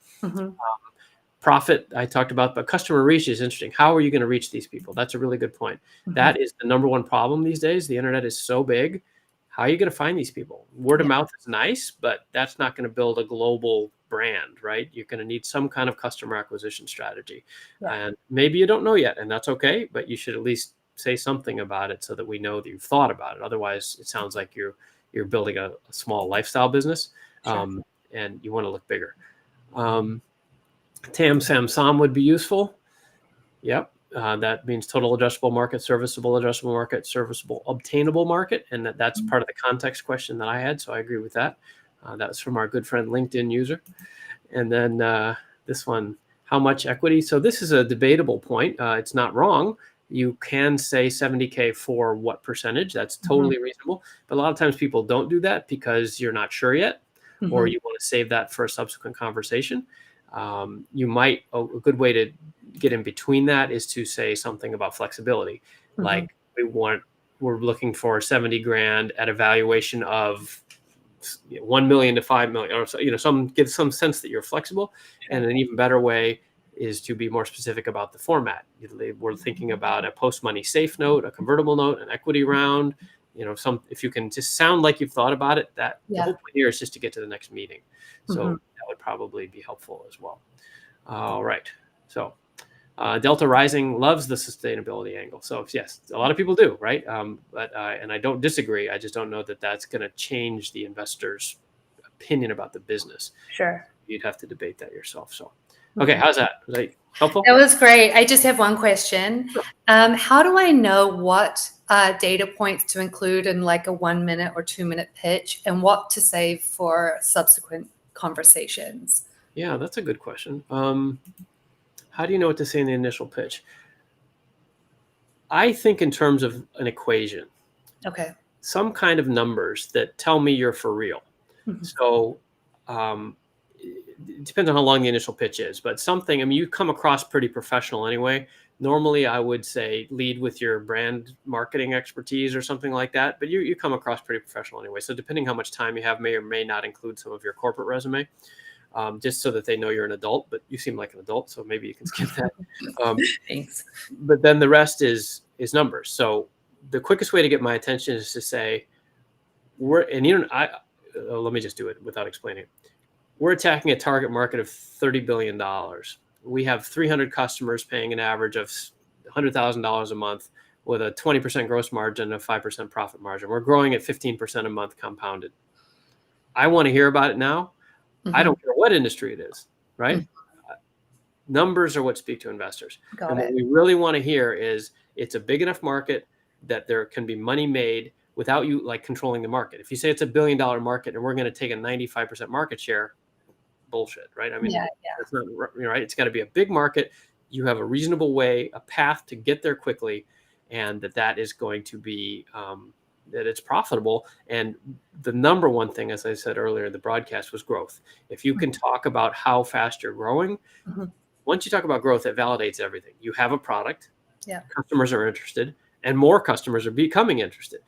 Profit, I talked about, but customer reach is interesting. How are you going to reach these people? That's a really good point. That is the number one problem these days. The internet is so big. How are you going to find these people? Word of mouth is nice, but that's not going to build a global brand, right? You're going to need some kind of customer acquisition strategy. And maybe you don't know yet, and that's okay, but you should at least say something about it so that we know that you've thought about it. Otherwise, it sounds like you're building a small lifestyle business, and you want to look bigger. TAM SAM would be useful. Yep. That means total addressable market, serviceable addressable market, serviceable obtainable market. And that's part of the context question that I had. So I agree with that. That was from our good friend LinkedIn user. And then this one, how much equity? So this is a debatable point. It's not wrong. You can say 70K for what percentage? That's totally reasonable. But a lot of times people don't do that because you're not sure yet, or you want to save that for a subsequent conversation. You might, a good way to get in between that is to say something about flexibility. Like we're looking for 70 grand at a valuation of 1 million to 5 million, or so, give some sense that you're flexible. And an even better way is to be more specific about the format. We're thinking about a post-money safe note, a convertible note, an equity round. If you can just sound like you've thought about it, the whole point here is just to get to the next meeting. So that would probably be helpful as well. All right. So Delta Rising loves the sustainability angle. So yes, a lot of people do, right? But and I don't disagree. I just don't know that that's going to change the investor's opinion about the business. Sure. You'd have to debate that yourself. So, okay, how's that? Was that helpful? That was great. I just have one question. How do I know what data points to include in like a 1 minute or 2 minute pitch, and what to save for subsequent conversations? Yeah, that's a good question. How do you know what to say in the initial pitch? I think in terms of an equation. Okay. Some kind of numbers that tell me you're for real. So it depends on how long the initial pitch is, but something, you come across pretty professional anyway. Normally I would say lead with your brand marketing expertise or something like that, but you come across pretty professional anyway. So depending how much time you have, may or may not include some of your corporate resume. Just so that they know you're an adult, but you seem like an adult, so maybe you can skip that. Thanks. But then the rest is numbers. So the quickest way to get my attention is to say, let me just do it without explaining. We're attacking a target market of $30 billion. We have 300 customers paying an average of $100,000 a month with a 20% gross margin and a 5% profit margin. We're growing at 15% a month compounded. I want to hear about it now. I don't care what industry it is, right? Numbers are what speak to investors. Got and it. what we really want to hear is it's a big enough market that there can be money made without you like controlling the market. If you say it's $1 billion market and we're going to take a 95% market share, bullshit, right? I mean, that's not right. It's got to be a big market. You have a reasonable way, a path to get there quickly, and that is going to be that it's profitable. And the number one thing, as I said earlier, the broadcast was growth. If you can talk about how fast you're growing, once you talk about growth, it validates everything. You have a product, customers are interested, and more customers are becoming interested.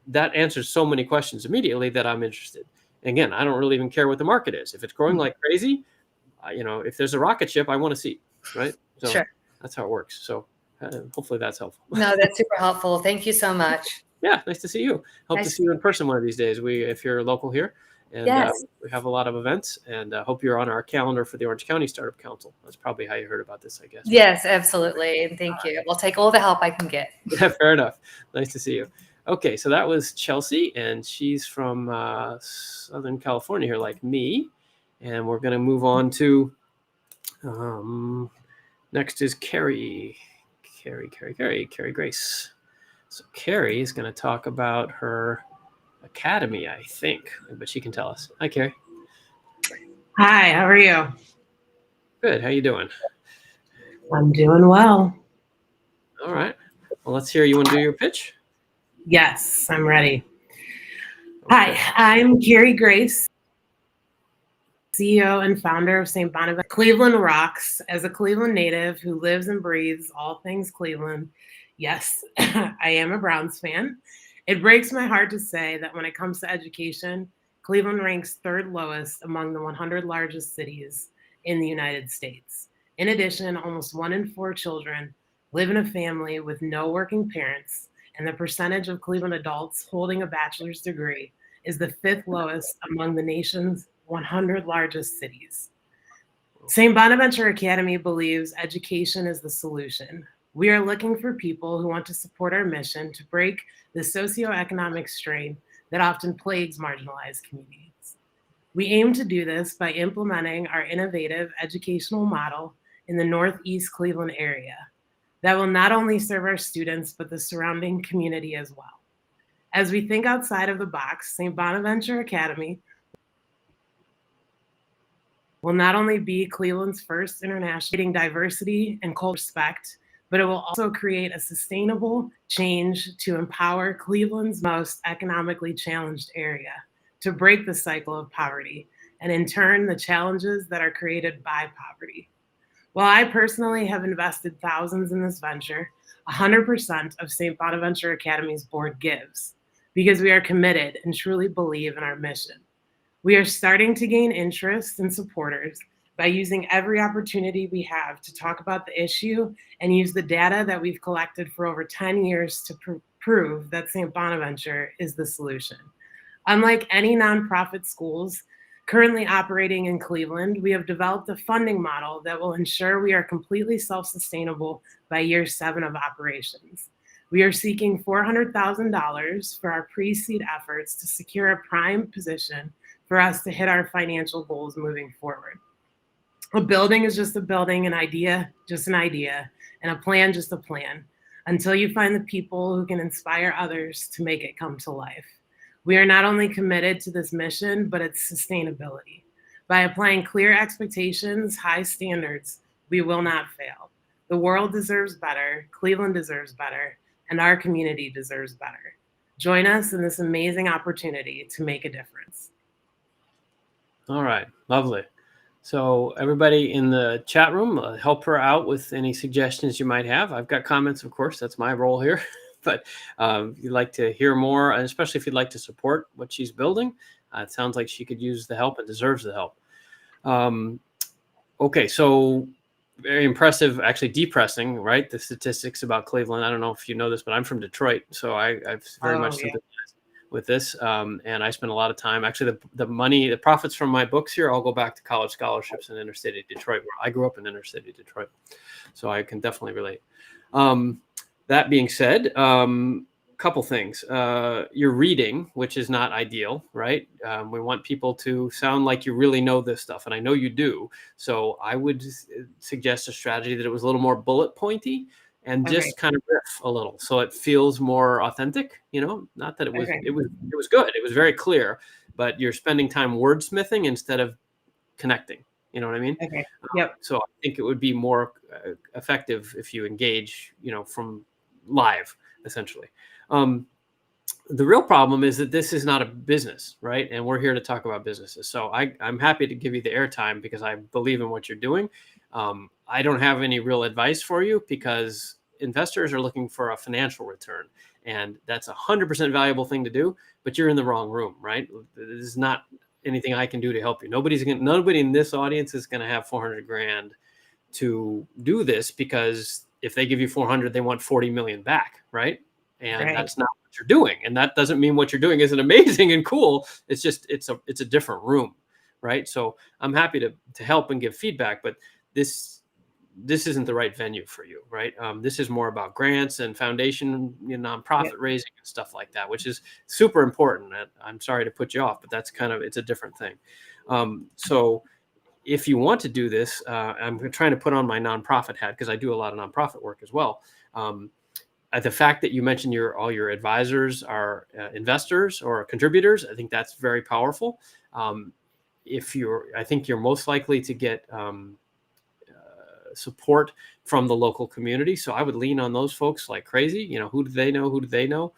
That answers so many questions immediately that I'm interested. And again, I don't really even care what the market is. If it's growing like crazy, if there's a rocket ship, I want to see, right? So Sure. That's how it works. So hopefully that's helpful. No, that's super helpful. Thank you so much. Yeah, nice to see you. Hope to see you in person one of these days. If you're local here, and we have a lot of events, and hope you're on our calendar for the Orange County Startup Council. That's probably how you heard about this, I guess. Yes, absolutely. And thank you. I'll take all the help I can get. Yeah, fair enough. Nice to see you. Okay, so that was Chelsea, and she's from Southern California here, like me. And we're going to move on to next is Carrie Grace. So Carrie is going to talk about her academy, I think, but she can tell us. Hi, Carrie. Hi, how are you? Good. How you doing? I'm doing well. All right. Well, let's hear. You want to do your pitch? Yes, I'm ready. Hi, I'm Carrie Grace, CEO and founder of St. Bonaventure. Cleveland rocks. As a Cleveland native who lives and breathes all things Cleveland, yes, I am a Browns fan. It breaks my heart to say that when it comes to education, Cleveland ranks third lowest among the 100 largest cities in the United States. In addition, almost 1 in 4 children live in a family with no working parents, and the percentage of Cleveland adults holding a bachelor's degree is the 5th lowest among the nation's 100 largest cities. St. Bonaventure Academy believes education is the solution. We are looking for people who want to support our mission to break the socioeconomic strain that often plagues marginalized communities. We aim to do this by implementing our innovative educational model in the Northeast Cleveland area that will not only serve our students, but the surrounding community as well. As we think outside of the box, St. Bonaventure Academy will not only be Cleveland's first international diversity and cultural respect, but it will also create a sustainable change to empower Cleveland's most economically challenged area to break the cycle of poverty, and in turn, the challenges that are created by poverty. While I personally have invested thousands in this venture, 100% of St. Bonaventure Academy's board gives, because we are committed and truly believe in our mission. We are starting to gain interest and supporters by using every opportunity we have to talk about the issue and use the data that we've collected for over 10 years to prove that St. Bonaventure is the solution. Unlike any nonprofit schools currently operating in Cleveland, we have developed a funding model that will ensure we are completely self-sustainable by year 7 of operations. We are seeking $400,000 for our pre-seed efforts to secure a prime position for us to hit our financial goals moving forward. A building is just a building, an idea, just an idea, and a plan, just a plan, until you find the people who can inspire others to make it come to life. We are not only committed to this mission, but its sustainability. By applying clear expectations, high standards, we will not fail. The world deserves better, Cleveland deserves better, and our community deserves better. Join us in this amazing opportunity to make a difference. All right, lovely. So everybody in the chat room, help her out with any suggestions you might have. I've got comments, of course, that's my role here. But if you'd like to hear more, and especially if you'd like to support what she's building, it sounds like she could use the help and deserves the help. Okay, so very impressive, actually depressing, right? The statistics about Cleveland. I don't know if you know this, but I'm from Detroit, so I've very much sympathized with this. And I spend a lot of time, actually the profits from my books here all go back to college scholarships in inner city Detroit, where I grew up in inner city Detroit. So I can definitely relate. That being said, couple things. Your reading, which is not ideal, right? We want people to sound like you really know this stuff, and I know you do. So I would suggest a strategy that it was a little more bullet pointy and Okay. just kind of riff a little, so it feels more authentic. Not that it was Okay. it was good. It was very clear, but you're spending time wordsmithing instead of connecting. You know what I mean? Okay. Yep. So I think it would be more effective if you engage, from live, essentially. The real problem is that this is not a business, right? And we're here to talk about businesses. So I'm happy to give you the airtime because I believe in what you're doing. I don't have any real advice for you because investors are looking for a financial return, and that's 100% valuable thing to do, but you're in the wrong room, right? This is not anything I can do to help you. Nobody in this audience is going to have 400 grand to do this, because if they give you 400, they want 40 million back, right? And that's not what you're doing. And that doesn't mean what you're doing isn't amazing and cool. It's just, it's a different room, right? So I'm happy to help and give feedback, but this isn't the right venue for you, right? This is more about grants and foundation, nonprofit raising and stuff like that, which is super important. I'm sorry to put you off, but that's it's a different thing. So if you want to do this, I'm trying to put on my nonprofit hat because I do a lot of nonprofit work as well. The fact that you mentioned all your advisors are investors or contributors, I think that's very powerful. I think you're most likely to get support from the local community. So I would lean on those folks like crazy. Who do they know? Who do they know?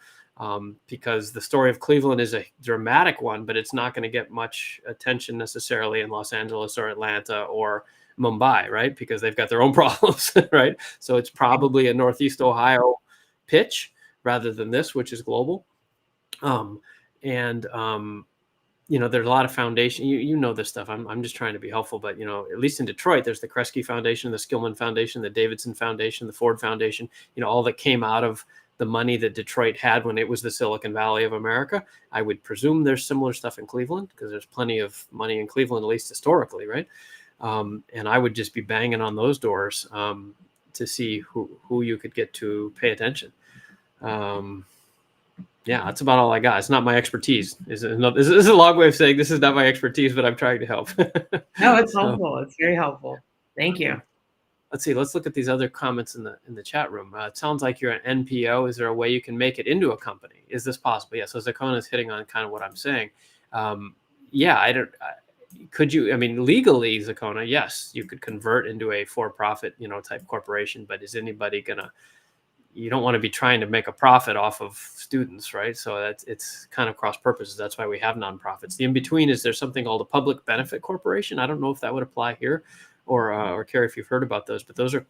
Because the story of Cleveland is a dramatic one, but it's not going to get much attention necessarily in Los Angeles or Atlanta or Mumbai, right? Because they've got their own problems, right? So it's probably a Northeast Ohio pitch rather than this, which is global. There's a lot of foundation. You know this stuff. I'm just trying to be helpful, but at least in Detroit, there's the Kresge Foundation, the Skillman Foundation, the Davidson Foundation, the Ford Foundation. All that came out of the money that Detroit had when it was the Silicon Valley of America. I would presume there's similar stuff in Cleveland because there's plenty of money in Cleveland, at least historically, right? And I would just be banging on those doors to see who you could get to pay attention. That's about all I got. It's not my expertise. This is a long way of saying this is not my expertise, but I'm trying to help. No, it's helpful. It's very helpful. Thank you. Let's see. Let's look at these other comments in the chat room. It sounds like you're an NPO. Is there a way you can make it into a company? Is this possible? Yeah. So Zakona is hitting on kind of what I'm saying. Could you? I mean, legally, Zakona, yes, you could convert into a for-profit, type corporation. But is anybody gonna? You don't want to be trying to make a profit off of students, right? So it's kind of cross purposes. That's why we have nonprofits. The in between is there's something called a public benefit corporation. I don't know if that would apply here, or Carrie, if you've heard about those. But those are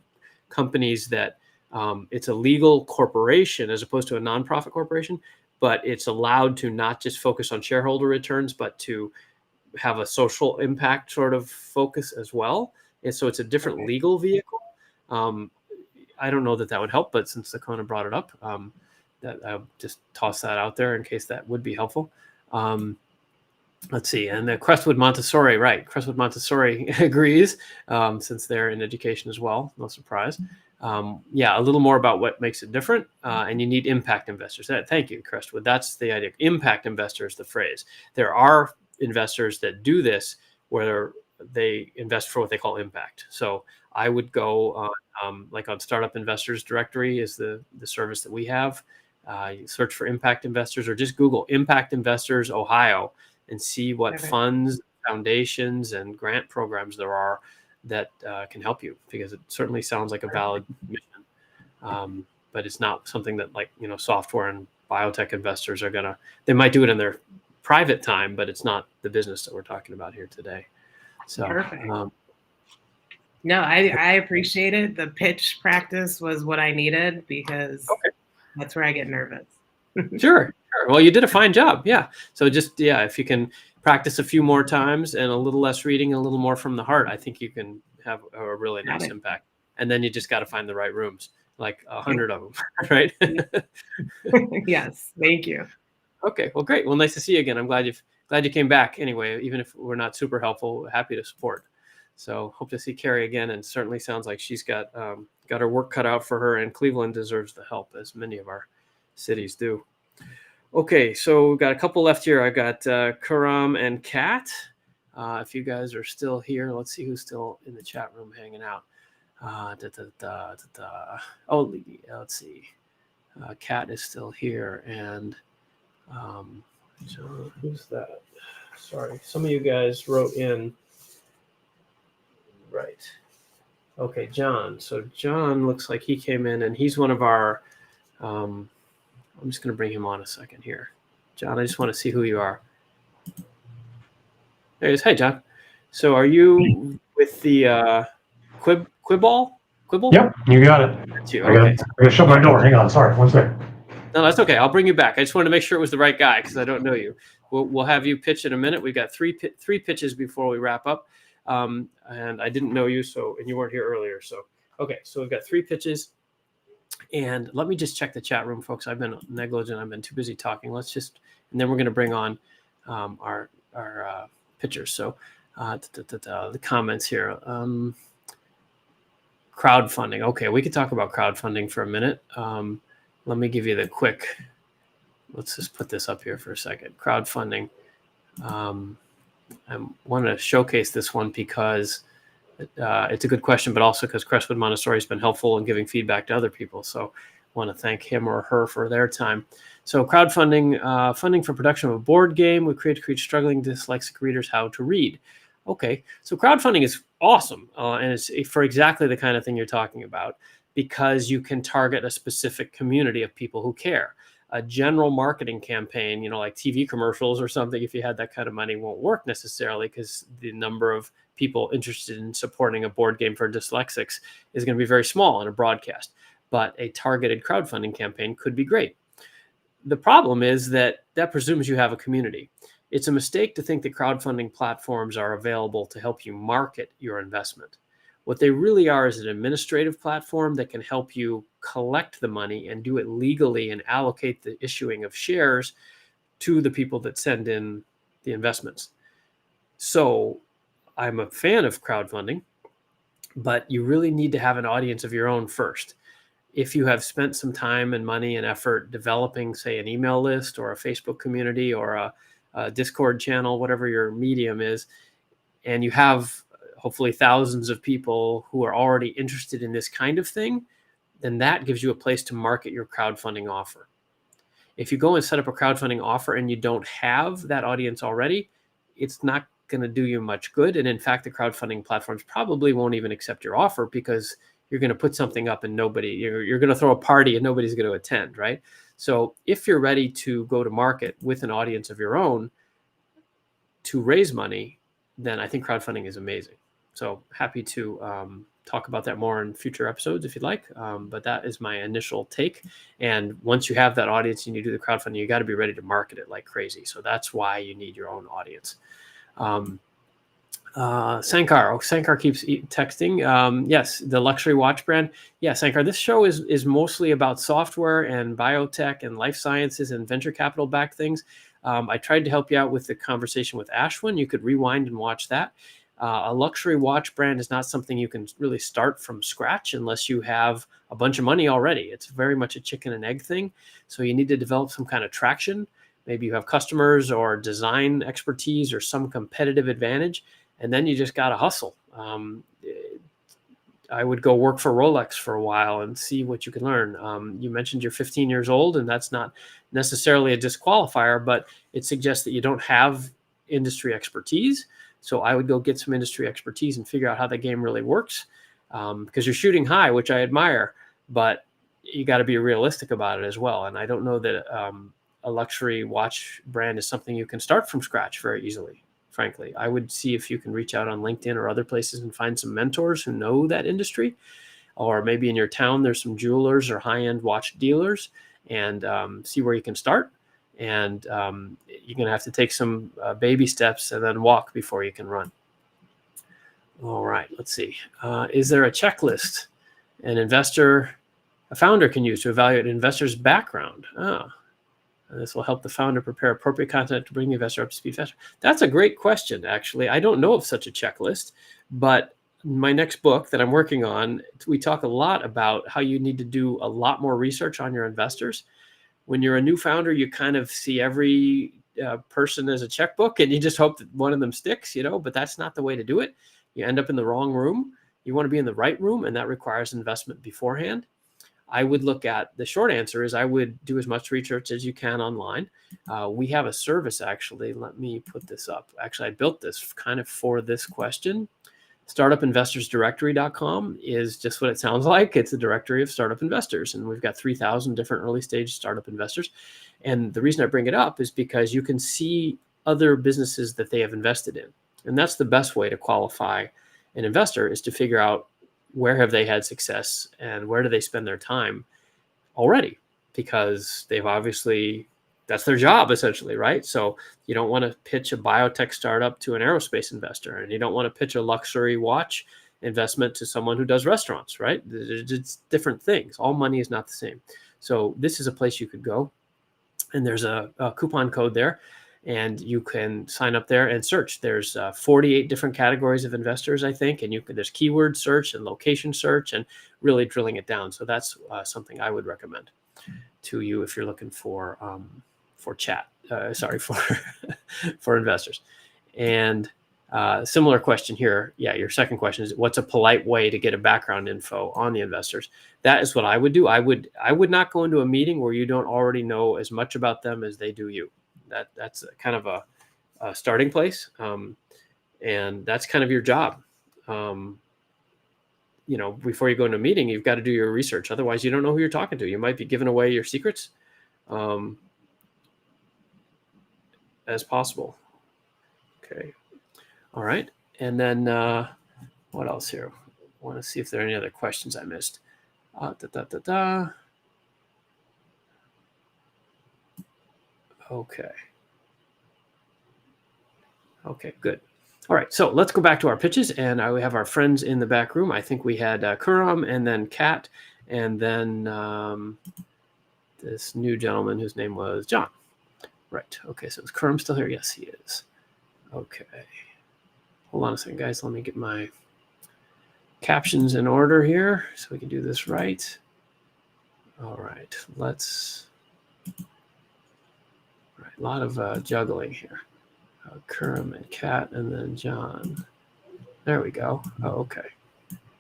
companies that it's a legal corporation as opposed to a nonprofit corporation. But it's allowed to not just focus on shareholder returns, but to have a social impact sort of focus as well. And so it's a different legal vehicle. I don't know that would help, but since Zakona brought it up, that I'll just toss that out there in case that would be helpful. Let's see. And the Crestwood Montessori, right. Crestwood Montessori agrees, since they're in education as well. No surprise. A little more about what makes it different. And you need impact investors. Thank you, Crestwood. That's the idea. Impact investor is the phrase. There are investors that do this where they invest for what they call impact. So I would go on Startup Investors Directory is the service that we have. You search for impact investors or just Google Impact Investors Ohio and see what funds, foundations, and grant programs there are that can help you, because it certainly sounds like a valid mission. But it's not something that software and biotech investors are they might do it in their private time, but it's not the business that we're talking about here today. So, perfect. No, I appreciate it. The pitch practice was what I needed because that's where I get nervous. Sure. Well, you did a fine job. Yeah. So just, if you can practice a few more times and a little less reading, a little more from the heart, I think you can have a really nice impact. And then you just got to find the right rooms, like 100 of them, right? Yes. Thank you. Okay. Well, great. Well, nice to see you again. I'm glad you came back anyway, even if we're not super helpful, happy to support. So hope to see Carrie again, and certainly sounds like she's got her work cut out for her, and Cleveland deserves the help, as many of our cities do. Okay, so we've got a couple left here. I've got Kuram and Kat. If you guys are still here, let's see who's still in the chat room hanging out. Oh, let's see. Kat is still here, and John, who's that? Sorry, some of you guys wrote in. Right. Okay, John. So John looks like he came in, and he's one of our. I'm just going to bring him on a second here. John, I just want to see who you are. There he is. Hey, John. So are you with the Quibble? Yep, you got it. That's you. I Okay. gotta shut my door. Hang on. Sorry. One second. No, that's okay. I'll bring you back. I just wanted to make sure it was the right guy because I don't know you. We'll have you pitch in a minute. We've got three pitches before we wrap up. And I didn't know you, and you weren't here earlier. So, okay. So we've got 3 pitches. And let me just check the chat room, folks. I've been negligent. I've been too busy talking. And then we're going to bring on our pitchers. So the comments here. Crowdfunding. Okay, we could talk about crowdfunding for a minute. Let me give you the quick. Let's just put this up here for a second. Crowdfunding. I want to showcase this one because it's a good question, but also because Crestwood Montessori has been helpful in giving feedback to other people. So I want to thank him or her for their time. So crowdfunding, funding for production of a board game. We create to teach struggling dyslexic readers how to read. Okay, so crowdfunding is awesome, and it's for exactly the kind of thing you're talking about because you can target a specific community of people who care. A general marketing campaign, like TV commercials or something, if you had that kind of money, won't work necessarily because the number of people interested in supporting a board game for dyslexics is going to be very small in a broadcast. But a targeted crowdfunding campaign could be great. The problem is that presumes you have a community. It's a mistake to think that crowdfunding platforms are available to help you market your investment. What they really are is an administrative platform that can help you collect the money and do it legally and allocate the issuing of shares to the people that send in the investments. So I'm a fan of crowdfunding, but you really need to have an audience of your own first. If you have spent some time and money and effort developing, say, an email list or a Facebook community or a Discord channel, whatever your medium is, and you have hopefully thousands of people who are already interested in this kind of thing, then that gives you a place to market your crowdfunding offer. If you go and set up a crowdfunding offer and you don't have that audience already, it's not going to do you much good. And in fact, the crowdfunding platforms probably won't even accept your offer because you're going to put something up and you're going to throw a party and nobody's going to attend, right? So if you're ready to go to market with an audience of your own to raise money, then I think crowdfunding is amazing. So happy to talk about that more in future episodes if you'd like. But that is my initial take. And once you have that audience and you do the crowdfunding, you got to be ready to market it like crazy. So that's why you need your own audience. Sankar keeps texting. Yes, the luxury watch brand. Yeah, Sankar, this show is mostly about software and biotech and life sciences and venture capital backed things. I tried to help you out with the conversation with Ashwin. You could rewind and watch that. A luxury watch brand is not something you can really start from scratch unless you have a bunch of money already. It's very much a chicken and egg thing. So you need to develop some kind of traction. Maybe you have customers or design expertise or some competitive advantage, and then you just got to hustle. I would go work for Rolex for a while and see what you can learn. You mentioned you're 15 years old, and that's not necessarily a disqualifier, but it suggests that you don't have industry expertise. So I would go get some industry expertise and figure out how the game really works, because you're shooting high, which I admire, but you got to be realistic about it as well. And I don't know that a luxury watch brand is something you can start from scratch very easily. Frankly, I would see if you can reach out on LinkedIn or other places and find some mentors who know that industry, or maybe in your town, there's some jewelers or high-end watch dealers, and see where you can start. And you're going to have to take some baby steps and then walk before you can run. All right, let's see. Is there a checklist a founder can use to evaluate an investor's background? This will help the founder prepare appropriate content to bring the investor up to speed faster. That's a great question, actually. I don't know of such a checklist, but my next book that I'm working on, we talk a lot about how you need to do a lot more research on your investors. When you're a new founder, you kind of see every person as a checkbook, and you just hope that one of them sticks, but that's not the way to do it. You end up in the wrong room. You want to be in the right room, and that requires investment beforehand. I would look at, the short answer is I would do as much research as you can online. We have a service, actually. Let me put this up. Actually, I built this kind of for this question. Startupinvestorsdirectory.com is just what it sounds like. It's a directory of startup investors, and we've got 3,000 different early stage startup investors. And the reason I bring it up is because you can see other businesses that they have invested in. And that's the best way to qualify an investor, is to figure out where have they had success and where do they spend their time already, because they've obviously, that's their job essentially, right? So you don't want to pitch a biotech startup to an aerospace investor, and you don't want to pitch a luxury watch investment to someone who does restaurants, right? It's different things. All money is not the same. So this is a place you could go, and there's a coupon code there, and you can sign up there and search. There's 48 different categories of investors, I think, and there's keyword search and location search and really drilling it down. So that's something I would recommend to you if you're looking for for investors. And similar question here. Yeah, your second question is, what's a polite way to get a background info on the investors? That is what I would do. I would not go into a meeting where you don't already know as much about them as they do you. That's kind of a starting place, and that's kind of your job. Before you go into a meeting, you've got to do your research. Otherwise, you don't know who you're talking to. You might be giving away your secrets as possible. Okay. All right. And then what else here? I want to see if there are any other questions I missed. Okay. Okay, good. All right, so let's go back to our pitches, and we have our friends in the back room. I think we had Kuram, and then Kat, and then this new gentleman whose name was John. Right. Okay, so is Kuram still here? Yes, he is. Okay. Hold on a second, guys. Let me get my captions in order here so we can do this right. All right, let's. All right, a lot of juggling here. Khurram and Kat, and then John. There we go. Oh, okay.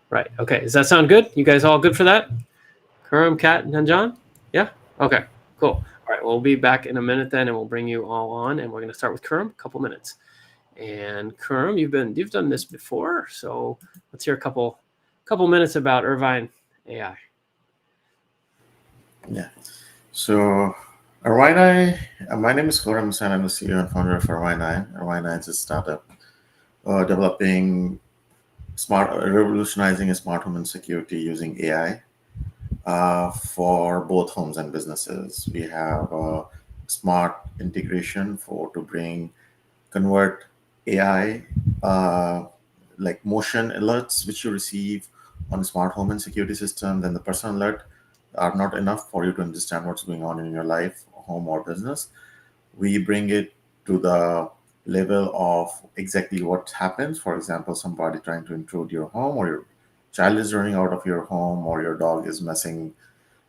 Right. Okay. Does that sound good? You guys all good for that? Khurram, Kat, and then John? Yeah? Okay. Cool. All right. We'll be back in a minute then, and we'll bring you all on, and we're going to start with Khurram, a couple minutes. And Khurram, you've done this before, so let's hear a couple minutes about Irvine AI. Yeah. So Irvine, my name is Kuram, and I'm the CEO and founder of Irvine. Irvine is a startup developing revolutionizing a smart home and security using AI for both homes and businesses. We have a smart integration to convert AI like motion alerts, which you receive on a smart home and security system, then the personal alert are not enough for you to understand what's going on in your life, home or business. We bring it to the level of exactly what happens. For example, somebody trying to intrude your home, or your child is running out of your home, or your dog is messing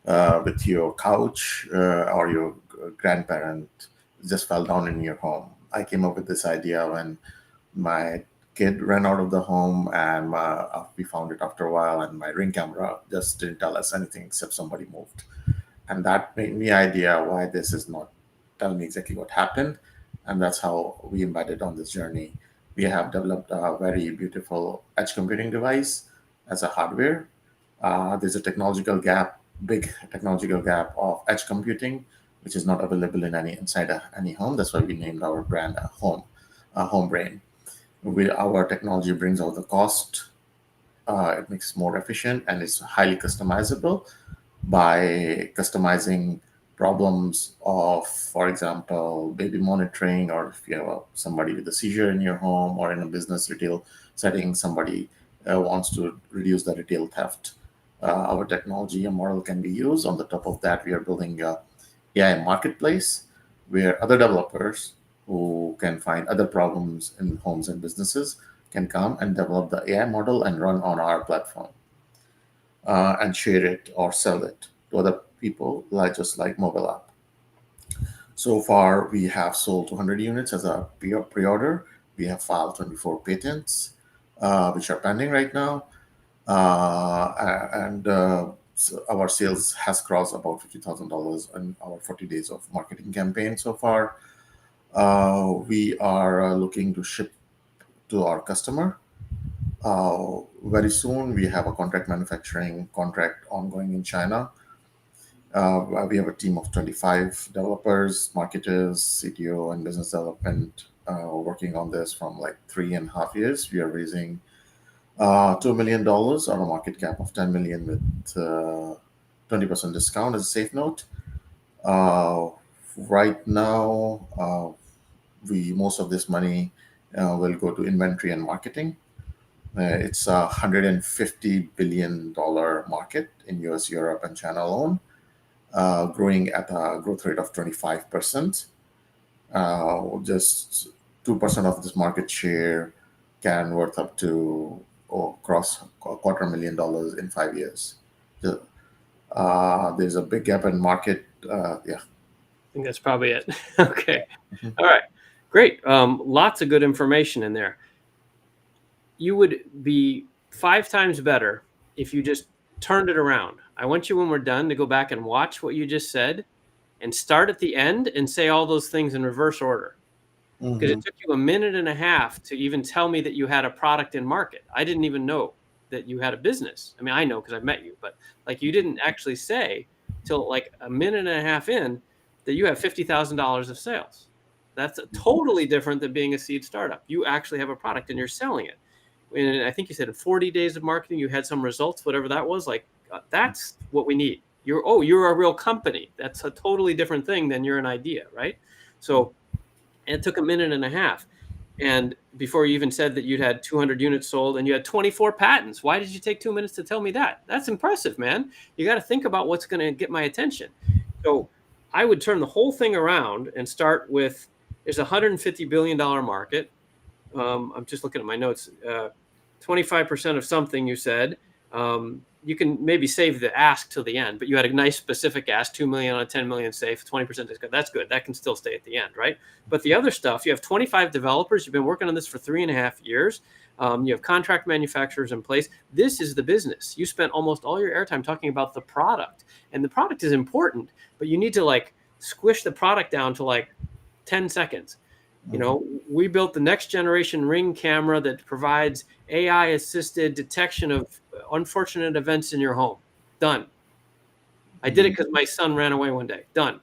with your couch, or your grandparent just fell down in your home. I came up with this idea when my kid ran out of the home, and we found it after a while, and my Ring camera just didn't tell us anything except somebody moved. And that made me idea why this is not telling me exactly what happened. And that's how we embarked on this journey. We have developed a very beautiful edge computing device as a hardware. There's a big technological gap of edge computing, which is not available inside any home. That's why we named our brand Home Brain. Our technology brings out the cost. It makes it more efficient, and it's highly customizable by customizing problems of, for example, baby monitoring, or if you have somebody with a seizure in your home, or in a business retail setting, somebody wants to reduce the retail theft. Our technology and model can be used. On the top of that, we are building a AI marketplace where other developers who can find other problems in homes and businesses can come and develop the AI model and run on our platform and share it or sell it to other people, just like mobile app. So far, we have sold 200 units as a pre-order. We have filed 24 patents, which are pending right now. So our sales has crossed about $50,000 in our 40 days of marketing campaign so far. We are looking to ship to our customer very soon. We have a contract manufacturing contract ongoing in China. We have a team of 25 developers, marketers, CTO, and business development working on this from like 3.5 years. We are raising $2 million on a market cap of 10 million with 20% discount as a safe note. Right now, most of this money will go to inventory and marketing. It's a $150 billion market in US, Europe, and China alone, growing at a growth rate of 25%. Just 2% of this market share can worth up to cross $250,000 in 5 years. There's a big gap in market. Yeah. I think that's probably it. Okay. All right. Great. Lots of good information in there. You would be 5 times better if you just turned it around. I want you, when we're done, to go back and watch what you just said and start at the end and say all those things in reverse order. Because it took you 1.5 minutes to even tell me that you had a product in market. I didn't even know that you had a business. I mean, I know because I've met you, but like you didn't actually say till like 1.5 minutes in that you have $50,000 of sales. That's totally different than being a seed startup. You actually have a product and you're selling it. And I think you said in 40 days of marketing, you had some results, whatever that was. Like that's what we need. You're a real company. That's a totally different thing than you're an idea, right? So it took 1.5 minutes. And before you even said that you'd had 200 units sold and you had 24 patents. Why did you take 2 minutes to tell me that? That's impressive, man. You got to think about what's going to get my attention. So I would turn the whole thing around and start with, there's a $150 billion market. I'm just looking at my notes. 25% of something you said. You can maybe save the ask till the end, but you had a nice specific ask, 2 million on a 10 million safe, 20% discount. That's good. That can still stay at the end, right? But the other stuff, you have 25 developers. You've been working on this for 3.5 years. You have contract manufacturers in place. This is the business. You spent almost all your airtime talking about the product, and the product is important, but you need to like squish the product down to like 10 seconds. You know, we built the next generation Ring camera that provides AI assisted detection of unfortunate events in your home. Done. I did it because my son ran away one day. Done.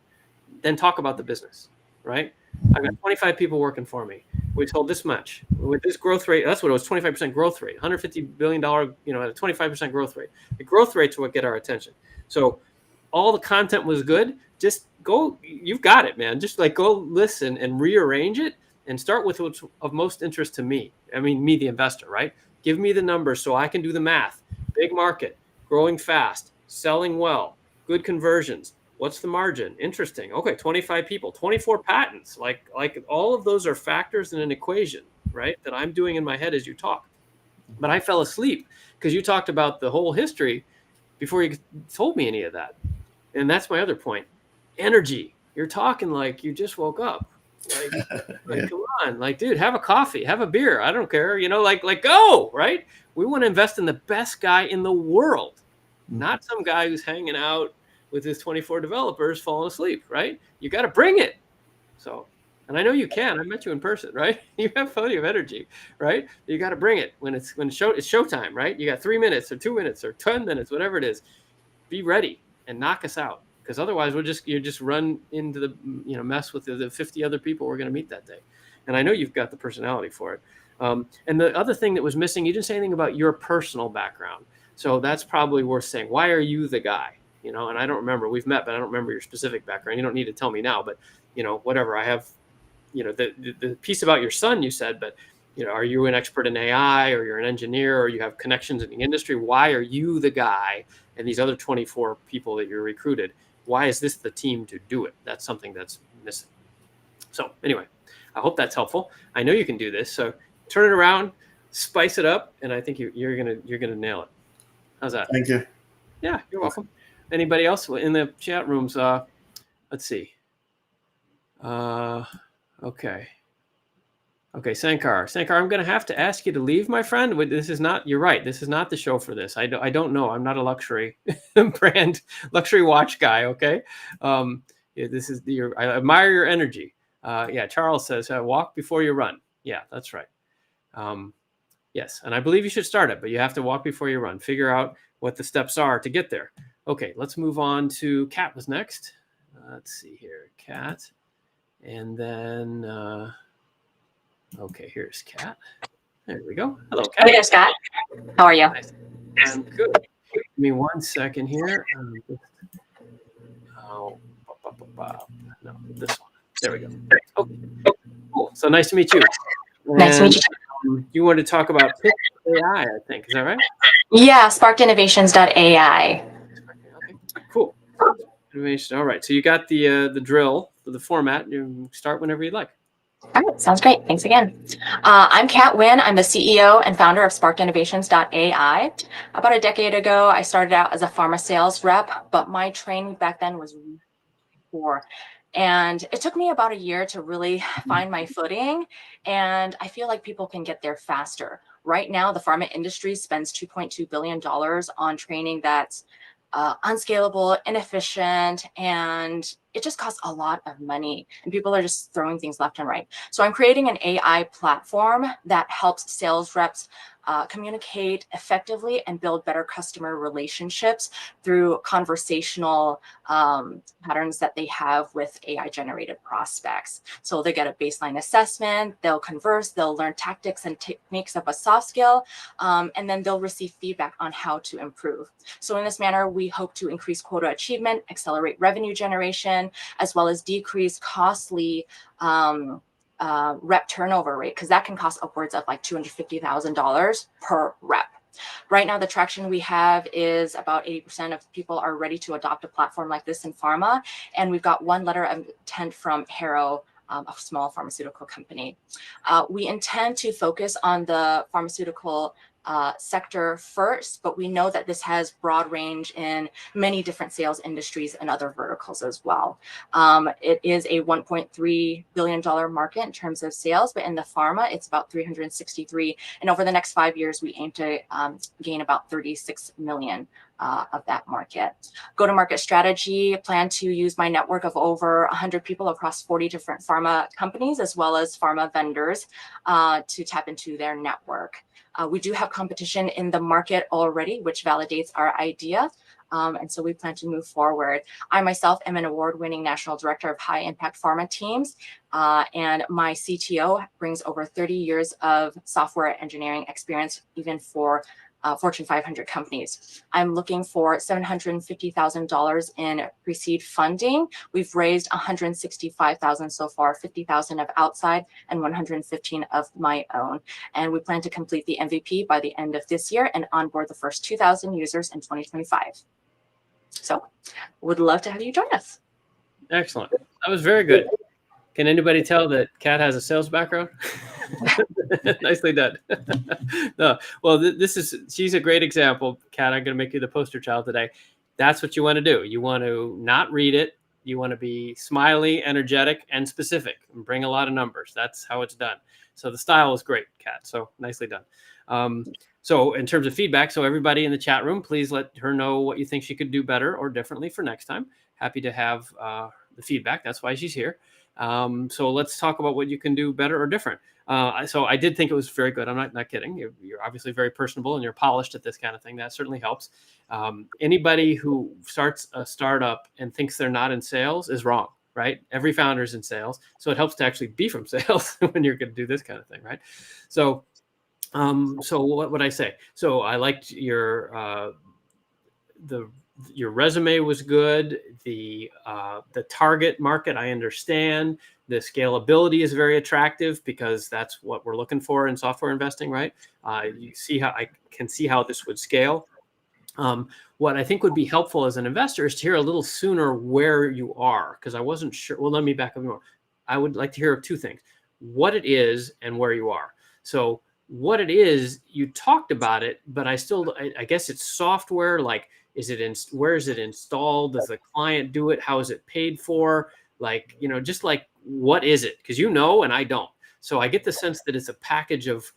Then talk about the business, right? I've got 25 people working for me. We sold this much with this growth rate. That's what it was, 25% growth rate, $150 billion, you know, at a 25% growth rate. The growth rates what get our attention. So all the content was good. Just go, you've got it, man. Just like go listen and rearrange it and start with what's of most interest to me. I mean, me, the investor, right? Give me the numbers so I can do the math. Big market, growing fast, selling well, good conversions. What's the margin? Interesting. Okay, 25 people, 24 patents. Like all of those are factors in an equation, right? That I'm doing in my head as you talk. But I fell asleep because you talked about the whole history before you told me any of that. And that's my other point. Energy. You're talking like you just woke up. Like come on, like, dude, have a coffee, have a beer. I don't care. You know, like go, right? We want to invest in the best guy in the world, not some guy who's hanging out with his 24 developers falling asleep, right? You got to bring it. So, and I know you can. I met you in person, right? You have plenty of energy, right? You got to bring it when it's showtime, right? You got 3 minutes or 2 minutes or 10 minutes, whatever it is. Be ready and knock us out. Because otherwise you just run into the, you know, mess with the 50 other people we're going to meet that day. And I know you've got the personality for it. And the other thing that was missing, you didn't say anything about your personal background. So that's probably worth saying. Why are you the guy? You know, and I don't remember, we've met, but I don't remember your specific background. You don't need to tell me now, but you know, whatever. I have, you know, the piece about your son you said, but you know, are you an expert in AI or you're an engineer or you have connections in the industry? Why are you the guy and these other 24 people that you're recruited? Why is this the team to do it? That's something that's missing. So anyway, I hope that's helpful. I know you can do this. So turn it around, spice it up, and I think you're gonna nail it. How's that? Thank you. Yeah, you're welcome. Anybody else in the chat rooms? Let's see. Okay. Okay, Sankar, I'm going to have to ask you to leave, my friend. This is not, you're right. This is not the show for this. I don't know. I'm not a luxury brand, luxury watch guy. Okay. Yeah, this is I admire your energy. Yeah. Charles says, walk before you run. Yeah, that's right. Yes. And I believe you should start it, but you have to walk before you run. Figure out what the steps are to get there. Okay. Let's move on to Kat was next. Let's see here. Kat. And then, okay, here's Kat. There we go. Hello, Kat. Hey there, Scott. How are you? Nice. I'm good. Give me 1 second here. No, this one. There we go. Okay. Cool. So nice to meet you. Nice to meet you. You want to talk about Pitch AI, I think. Is that right? Yeah, sparkedinnovations.ai. Okay. Cool. Innovation. All right. So you got the drill for the format. You start whenever you'd like. All right, sounds great. Thanks again. I'm Kat Wynn. I'm the CEO and founder of sparkedinnovations.ai. About a decade ago, I started out as a pharma sales rep, but my training back then was poor. And it took me about a year to really find my footing. And I feel like people can get there faster. Right now, the pharma industry spends $2.2 billion on training that's unscalable, inefficient, and it just costs a lot of money, and people are just throwing things left and right. So I'm creating an AI platform that helps sales reps communicate effectively and build better customer relationships through conversational patterns that they have with AI generated prospects. So they get a baseline assessment, they'll converse, they'll learn tactics and techniques of a soft skill, and then they'll receive feedback on how to improve. So in this manner, we hope to increase quota achievement, accelerate revenue generation, as well as decrease costly rep turnover rate, because that can cost upwards of like $250,000 per rep. Right now, the traction we have is about 80% of people are ready to adopt a platform like this in pharma. And we've got one letter of intent from Harrow, a small pharmaceutical company. We intend to focus on the pharmaceutical sector first, but we know that this has broad range in many different sales industries and other verticals as well. It is a $1.3 billion market in terms of sales, but in the pharma, it's about 363. And over the next 5 years, we aim to gain about 36 million of that market. Go-to-market strategy, plan to use my network of over 100 people across 40 different pharma companies, as well as pharma vendors to tap into their network. We do have competition in the market already, which validates our idea. And so we plan to move forward. I myself am an award-winning national director of high-impact pharma teams, and my CTO brings over 30 years of software engineering experience, even for Fortune 500 companies. I'm looking for $750,000 in pre-seed funding. We've raised $165,000 so far, $50,000 of outside and $115,000 of my own. And we plan to complete the MVP by the end of this year and onboard the first 2,000 users in 2025. So would love to have you join us. Excellent. That was very good. Can anybody tell that Kat has a sales background? Nicely done. No, well, she's a great example. Kat, I'm going to make you the poster child today. That's what you want to do. You want to not read it. You want to be smiley, energetic, and specific, and bring a lot of numbers. That's how it's done. So the style is great, Kat. So nicely done. So in terms of feedback, so everybody in the chat room, please let her know what you think she could do better or differently for next time. Happy to have the feedback. That's why she's here. So let's talk about what you can do better or different. So I did think it was very good. I'm not kidding. You're obviously very personable and you're polished at this kind of thing. That certainly helps. Anybody who starts a startup and thinks they're not in sales is wrong, right? Every founder is in sales. So it helps to actually be from sales when you're going to do this kind of thing, right? So what would I say? So I liked your resume was good. The target market, I understand. The scalability is very attractive because that's what we're looking for in software investing, right? You see how I can see how this would scale. What I think would be helpful as an investor is to hear a little sooner where you are, because I wasn't sure. Well, let me back up more. I would like to hear two things: what it is and where you are. So what it is, you talked about it, but I guess it's software. Like, where is it installed? Does the client do it? How is it paid for? Like, you know, just like, what is it? Because you know, and I don't. So I get the sense that it's a package of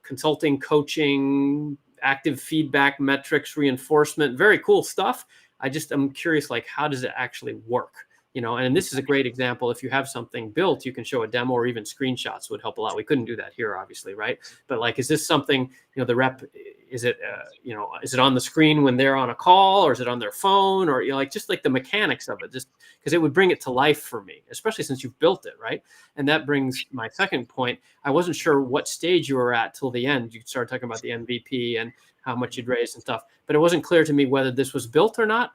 consulting, coaching, active feedback, metrics, reinforcement, very cool stuff. I'm curious, like, how does it actually work? You know, and this is a great example. If you have something built, you can show a demo, or even screenshots would help a lot. We couldn't do that here, obviously, right? But like, is this something, you know, the rep, is it, you know, is it on the screen when they're on a call, or is it on their phone, or, you know, like, just like the mechanics of it, just because it would bring it to life for me, especially since you've built it, right? And that brings my second point. I wasn't sure what stage you were at till the end. You started talking about the MVP and how much you'd raised and stuff, but it wasn't clear to me whether this was built or not,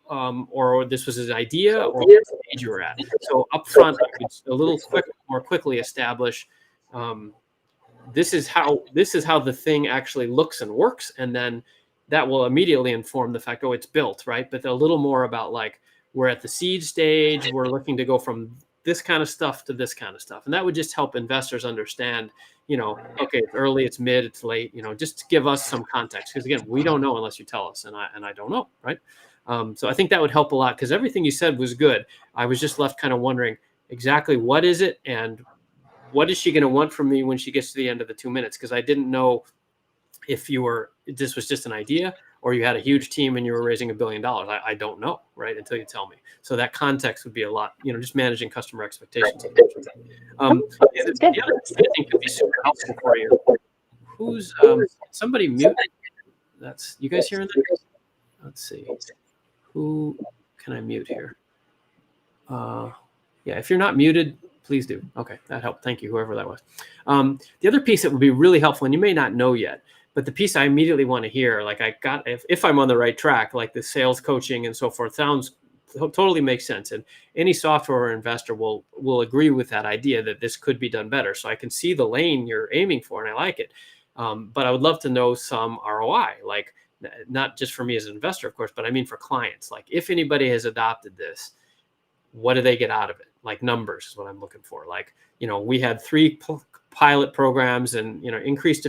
or this was his idea, or what stage you were at. So up front, I could a little more quickly establish this is how the thing actually looks and works, and then that will immediately inform the fact, oh, it's built, right? But a little more about, like, we're at the seed stage, we're looking to go from this kind of stuff to this kind of stuff, and that would just help investors understand, you know, okay, it's early, it's mid, it's late, you know, just to give us some context, because again, we don't know unless you tell us, and I don't know, right? So I think that would help a lot, because everything you said was good. I was just left kind of wondering exactly what is it, and what is she going to want from me when she gets to the end of the 2 minutes? Because I didn't know if this was just an idea, or you had a huge team and you were raising $1 billion. I don't know, right? Until you tell me. So that context would be a lot, you know, just managing customer expectations. The other thing I think could be super helpful for you. Who's somebody muted? That's you guys hearing that? Let's see. Who can I mute here? Yeah, if you're not muted, please do. Okay, that helped. Thank you, whoever that was. The other piece that would be really helpful, and you may not know yet, but the piece I immediately want to hear, like, if I'm on the right track, like the sales coaching and so forth, totally makes sense. And any software investor will agree with that idea that this could be done better. So I can see the lane you're aiming for, and I like it. But I would love to know some ROI, like, not just for me as an investor, of course, but I mean for clients. Like, if anybody has adopted this, what do they get out of it? Like, numbers is what I'm looking for. Like, you know, we had 3 pilot programs, and, you know, increased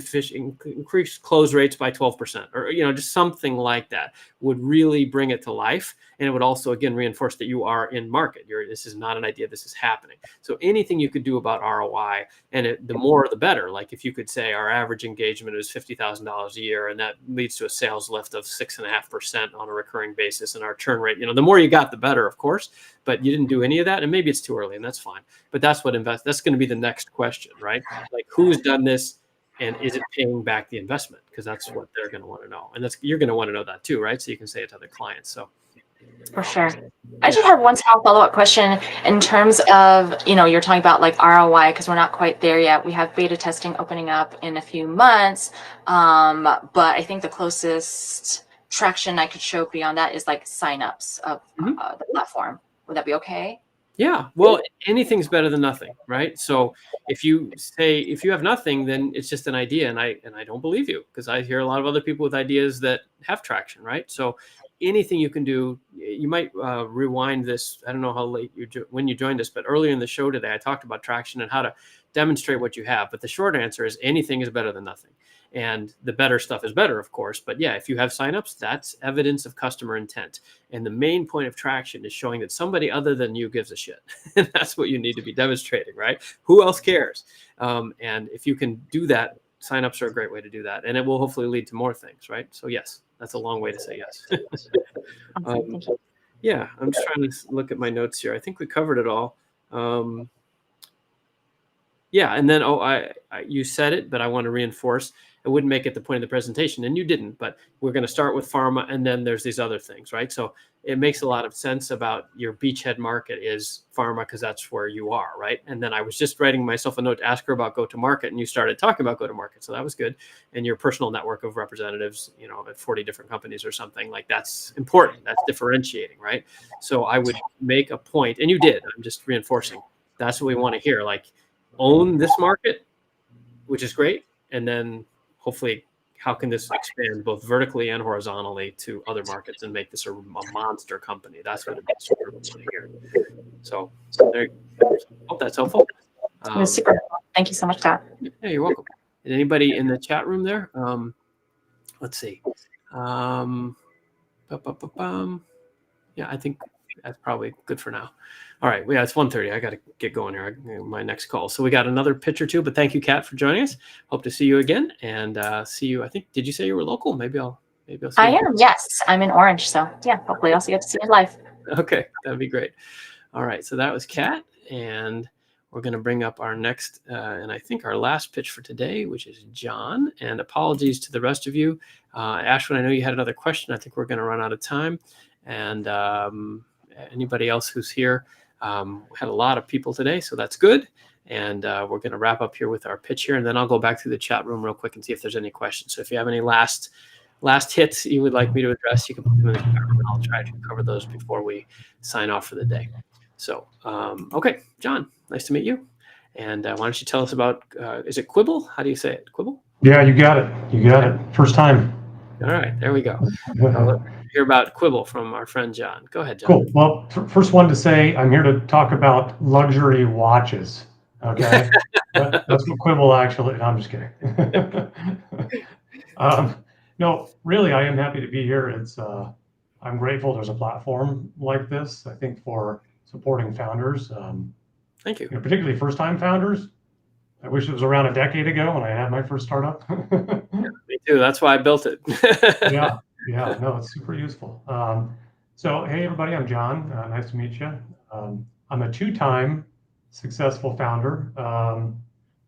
close rates by 12%, or, you know, just something like that would really bring it to life. And it would also, again, reinforce that you are in market. This is not an idea. This is happening. So anything you could do about ROI, and the more, the better. Like, if you could say our average engagement is $50,000 a year, and that leads to a sales lift of 6.5% on a recurring basis, and our churn rate, you know, the more you got, the better, of course. But you didn't do any of that, and maybe it's too early, and that's fine. But that's that's going to be the next question, right? Like, who's done this, and is it paying back the investment? Because that's what they're going to want to know, and you're going to want to know that too, right? So you can say it to other clients. So for sure. I just have one small follow-up question in terms of, you know, you're talking about like ROI, because we're not quite there yet. We have beta testing opening up in a few months, but I think the closest traction I could show beyond that is like signups of the platform. Would that be okay? Yeah, well, anything's better than nothing, right? So if you have nothing, then it's just an idea, and I don't believe you, because I hear a lot of other people with ideas that have traction, right? So anything you can do, you might rewind this. I don't know how late when you joined us, but earlier in the show today, I talked about traction and how to demonstrate what you have. But the short answer is anything is better than nothing. And the better stuff is better, of course. But yeah, if you have signups, that's evidence of customer intent. And the main point of traction is showing that somebody other than you gives a shit. And that's what you need to be demonstrating, right? Who else cares? And if you can do that, signups are a great way to do that. And it will hopefully lead to more things, right? So yes, that's a long way to say yes. Yeah, I'm just trying to look at my notes here. I think we covered it all. Yeah, and then, you said it, but I want to reinforce, it wouldn't make it the point of the presentation, and you didn't, but we're going to start with pharma, and then there's these other things, right? So it makes a lot of sense about your beachhead market is pharma, because that's where you are, right? And then I was just writing myself a note to ask her about go-to-market, and you started talking about go-to-market, so that was good. And your personal network of representatives, you know, at 40 different companies or something, like, that's important. That's differentiating, right? So I would make a point, and you did. I'm just reinforcing. That's what we want to hear. Like, own this market, which is great, and then hopefully how can this expand both vertically and horizontally to other markets and make this a monster company. That's what it is. So there, hope that's helpful. It was super helpful. Thank you so much, Scott. Yeah, you're welcome. And anybody in the chat room there? Let's see. Yeah, I think that's probably good for now. All right. Yeah, it's 1:30. I got to get going here. My next call. So we got another pitch or two, but thank you, Kat, for joining us. Hope to see you again and see you. I think, did you say you were local? Maybe I'll see you. I am. Yes. I'm in Orange. So yeah, hopefully I'll get to see you live. Okay. That'd be great. All right. So that was Kat, and we're going to bring up our next and I think our last pitch for today, which is John. And apologies to the rest of you. Ashwin, I know you had another question. I think we're going to run out of time. And anybody else who's here, we had a lot of people today, so that's good. And we're going to wrap up here with our pitch here, and then I'll go back through the chat room real quick and see if there's any questions. So if you have any last hits you would like me to address, you can put them in the chat room, and I'll try to cover those before we sign off for the day. So, okay, John, nice to meet you. And why don't you tell us about, is it Quibble? How do you say it? Quibble? Yeah, you got it. You got it. First time. All right, there we go. Let's hear about Quibble from our friend John. Go ahead, John. Cool. Well, first one to say, I'm here to talk about luxury watches. Okay, that's what Quibble actually. No, I'm just kidding. No, really, I am happy to be here. It's I'm grateful there's a platform like this. I think for supporting founders. Thank you. Particularly first-time founders. I wish it was around a decade ago when I had my first startup. Yeah, me too. That's why I built it. Yeah, no, it's super useful. So, hey, everybody, I'm John. Nice to meet you. I'm a two-time successful founder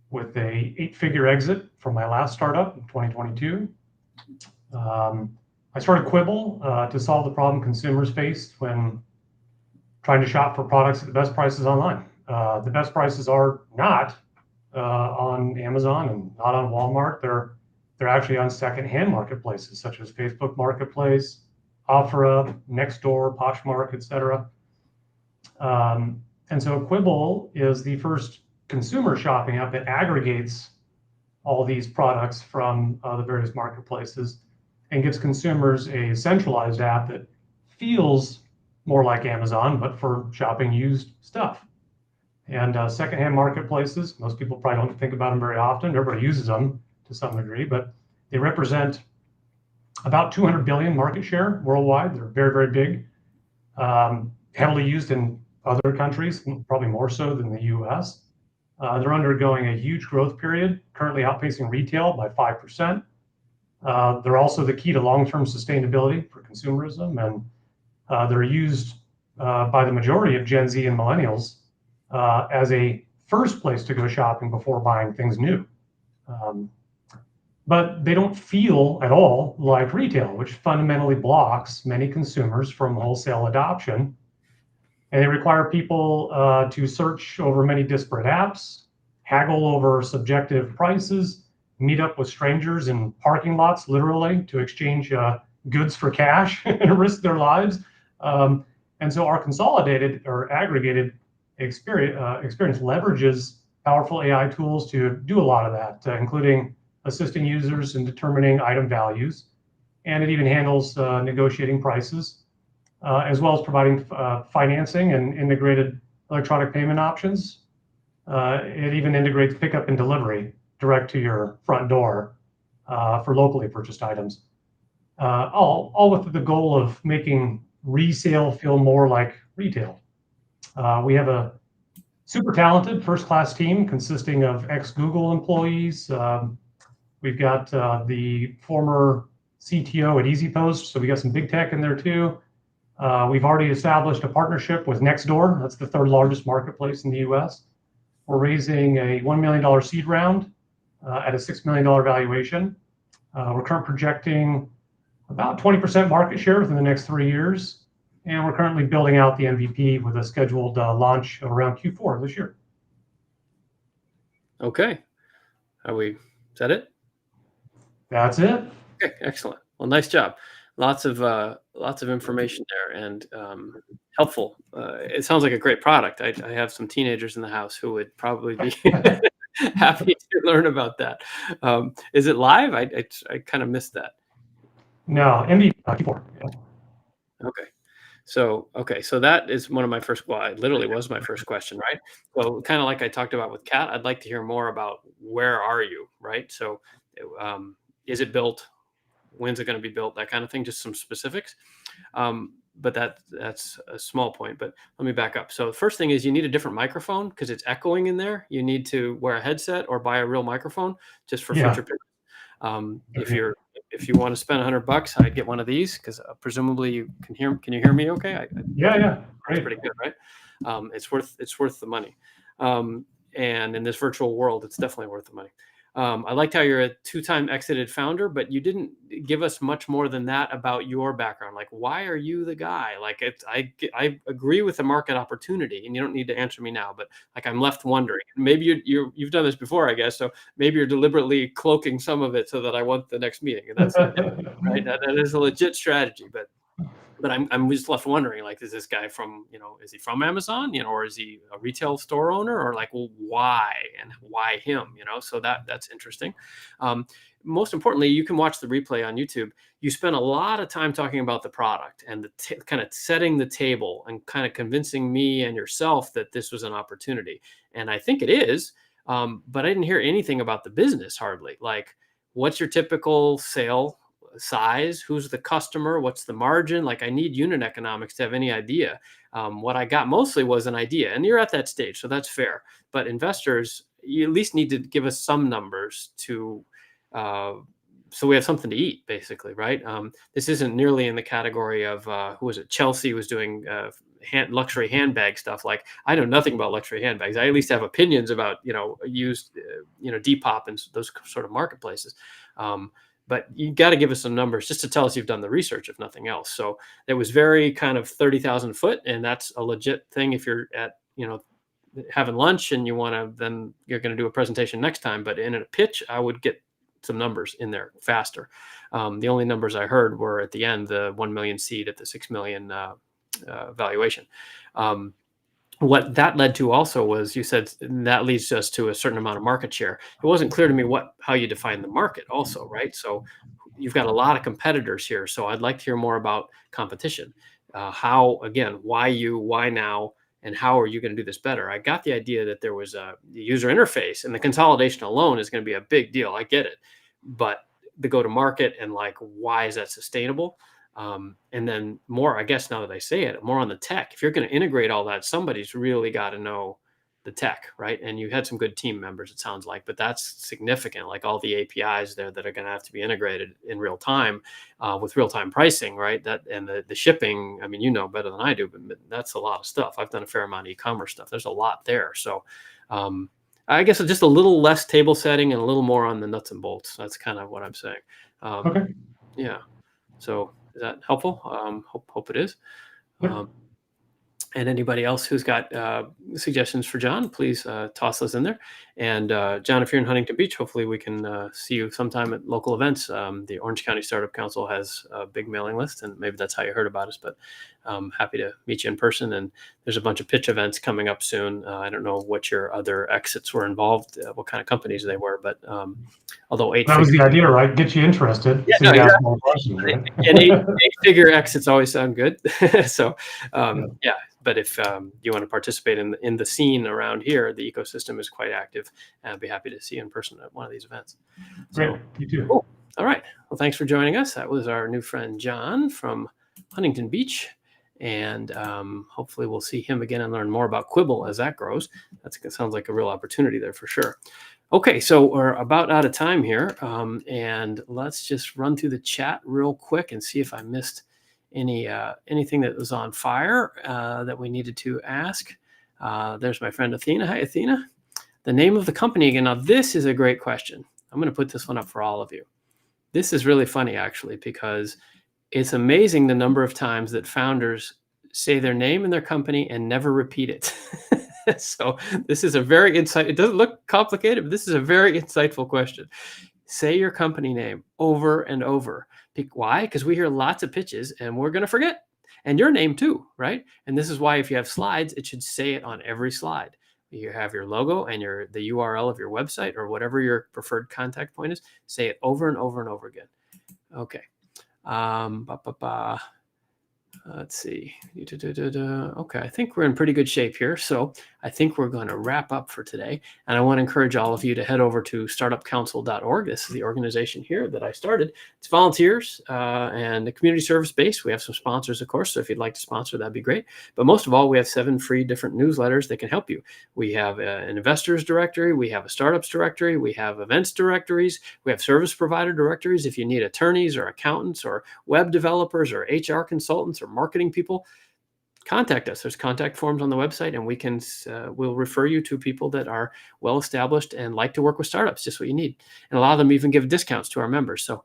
with a 8-figure exit from my last startup in 2022. I started Quibble to solve the problem consumers faced when trying to shop for products at the best prices online. The best prices are not on Amazon and not on Walmart. They're actually on secondhand marketplaces such as Facebook Marketplace, OfferUp, Nextdoor, Poshmark, etc. And so Quibble is the first consumer shopping app that aggregates all these products from the various marketplaces and gives consumers a centralized app that feels more like Amazon, but for shopping used stuff. And secondhand marketplaces, most people probably don't think about them very often. Everybody uses them to some degree, but they represent about 200 billion market share worldwide. They're very, very big, heavily used in other countries, probably more so than the US. They're undergoing a huge growth period, currently outpacing retail by 5%. They're also the key to long-term sustainability for consumerism, and they're used by the majority of Gen Z and millennials as a first place to go shopping before buying things new. But they don't feel at all like retail, which fundamentally blocks many consumers from wholesale adoption. And they require people to search over many disparate apps, haggle over subjective prices, meet up with strangers in parking lots, literally, to exchange goods for cash and risk their lives. And so our consolidated or aggregated experience leverages powerful AI tools to do a lot of that, including assisting users in determining item values. And it even handles negotiating prices, as well as providing financing and integrated electronic payment options. It even integrates pickup and delivery direct to your front door for locally purchased items. All with the goal of making resale feel more like retail. We have a super talented first-class team consisting of ex-Google employees. We've got the former CTO at EasyPost, so we got some big tech in there too. We've already established a partnership with Nextdoor. That's the third largest marketplace in the US. We're raising a $1 million seed round at a $6 million valuation. We're currently projecting about 20% market share within the next 3 years. And we're currently building out the MVP with a scheduled launch of around Q4 of this year. Okay. Is that it? That's it. Okay, excellent. Well, nice job. Lots of information there and helpful. It sounds like a great product. I have some teenagers in the house who would probably be happy to learn about that. Is it live? I kind of missed that. No, MVP Q4. Okay. So that is one of my first, well, it literally was my first question, right? So kind of like I talked about with Kat, I'd like to hear more about where are you, right? So is it built? When's it going to be built? That kind of thing, just some specifics. but that's a small point. But let me back up. So the first thing is you need a different microphone because it's echoing in there. You need to wear a headset or buy a real microphone just for future pictures. If you want to spend $100, I'd get one of these because presumably you can hear. Can you hear me? Okay. Yeah. Great. Pretty good, right? It's worth the money. And in this virtual world, it's definitely worth the money. I liked how you're a 2-time exited founder, but you didn't give us much more than that about your background. Like, why are you the guy? Like, I agree with the market opportunity, and you don't need to answer me now, but like, I'm left wondering. Maybe you've done this before, I guess. So maybe you're deliberately cloaking some of it so that I want the next meeting. And that's right. That is a legit strategy, but I'm just left wondering, like, is this guy from, is he from Amazon, or is he a retail store owner, or like, well, why him, so that's interesting. Most importantly, you can watch the replay on YouTube. You spent a lot of time talking about the product and kind of setting the table and kind of convincing me and yourself that this was an opportunity. And I think it is, but I didn't hear anything about the business hardly. Like, what's your typical sale size? Who's the customer? What's the margin? Like, I need unit economics to have any idea. What I got mostly was an idea, and you're at that stage, so that's fair. But investors, you at least need to give us some numbers to, so we have something to eat, basically, right? This isn't nearly in the category of who was it? Chelsea was doing luxury handbag stuff. Like, I know nothing about luxury handbags. I at least have opinions about used Depop and those sort of marketplaces. But you got to give us some numbers just to tell us you've done the research, if nothing else. So it was very kind of 30,000 foot, and that's a legit thing. If you're at, having lunch and you want to, then you're going to do a presentation next time. But in a pitch, I would get some numbers in there faster. The only numbers I heard were at the end, the 1 million seed at the 6 million valuation. What that led to also was, you said that leads us to a certain amount of market share. It wasn't clear to me how you define the market also, right? So you've got a lot of competitors here. So I'd like to hear more about competition. Why you, why now, and how are you going to do this better? I got the idea that there was the user interface, and the consolidation alone is going to be a big deal. I get it. But the go-to-market and like, why is that sustainable? And then more, I guess now that I say it, more on the tech. If you're going to integrate all that, somebody's really got to know the tech, right? And you had some good team members, it sounds like, but that's significant. Like all the APIs there that are going to have to be integrated in real time with real-time pricing, right? That and the shipping. I mean, you know better than I do, but that's a lot of stuff. I've done a fair amount of e-commerce stuff. There's a lot there. So I guess just a little less table setting and a little more on the nuts and bolts. That's kind of what I'm saying. Okay. Yeah. So. Is that helpful? Hope it is. And anybody else who's got suggestions for John, please toss those in there. And John, if you're in Huntington Beach, hopefully we can see you sometime at local events. The Orange County Startup Council has a big mailing list, and maybe that's how you heard about us, but I'm happy to meet you in person. And there's a bunch of pitch events coming up soon. I don't know what your other exits were involved, what kind of companies they were, but although that was the idea, right? Get you interested. Yeah, so no, you ask more questions, right? And eight-figure exits always sound good. So yeah. But if you want to participate in the scene around here, the ecosystem is quite active. And I'd be happy to see you in person at one of these events. Great, you too. Cool. All right. Well, thanks for joining us. That was our new friend, John from Huntington Beach. And hopefully we'll see him again and learn more about Quibble as that grows. That sounds like a real opportunity there for sure. Okay, so we're about out of time here. And let's just run through the chat real quick and see if I missed anything that was on fire that we needed to ask. There's my friend Athena. Hi, Athena. The name of the company again. Now, this is a great question. I'm going to put this one up for all of you. This is really funny, actually, because it's amazing the number of times that founders say their name and their company and never repeat it. So this is a very insightful. It doesn't look complicated, but this is a very insightful question. Say your company name over and over. Why? Because we hear lots of pitches and we're going to forget. And your name too, right? And this is why if you have slides, it should say it on every slide. You have your logo and the URL of your website or whatever your preferred contact point is. Say it over and over and over again. Okay. Let's see. Okay, I think we're in pretty good shape here. So I think we're going to wrap up for today. And I want to encourage all of you to head over to startupcouncil.org. This is the organization here that I started. It's volunteers and a community service base. We have some sponsors, of course. So if you'd like to sponsor, that'd be great. But most of all, we have 7 free different newsletters that can help you. We have an investors directory. We have a startups directory. We have events directories. We have service provider directories. If you need attorneys or accountants or web developers or HR consultants or marketing people, contact us. There's contact forms on the website, and we'll refer you to people that are well established and like to work with startups, just what you need. And a lot of them even give discounts to our members. So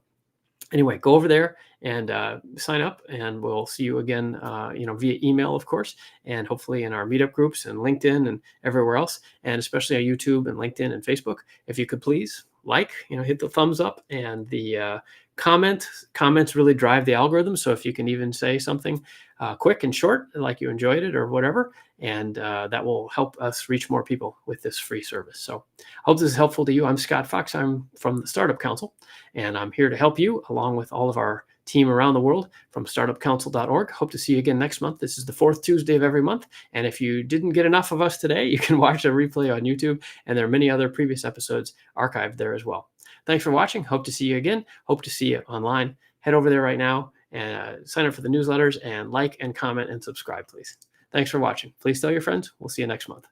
anyway, go over there and sign up, and we'll see you again, via email, of course, and hopefully in our meetup groups and LinkedIn and everywhere else, and especially on YouTube and LinkedIn and Facebook. If you could please hit the thumbs up and the comments really drive the algorithm. So if you can even say something quick and short, like you enjoyed it or whatever, and that will help us reach more people with this free service. So I hope this is helpful to you. I'm Scott Fox. I'm from the Startup Council, and I'm here to help you along with all of our team around the world from startupcouncil.org. Hope to see you again next month. This is the 4th Tuesday of every month. And if you didn't get enough of us today, you can watch a replay on YouTube, and there are many other previous episodes archived there as well. Thanks for watching. Hope to see you again. Hope to see you online. Head over there right now and sign up for the newsletters and like and comment and subscribe, please. Thanks for watching. Please tell your friends. We'll see you next month.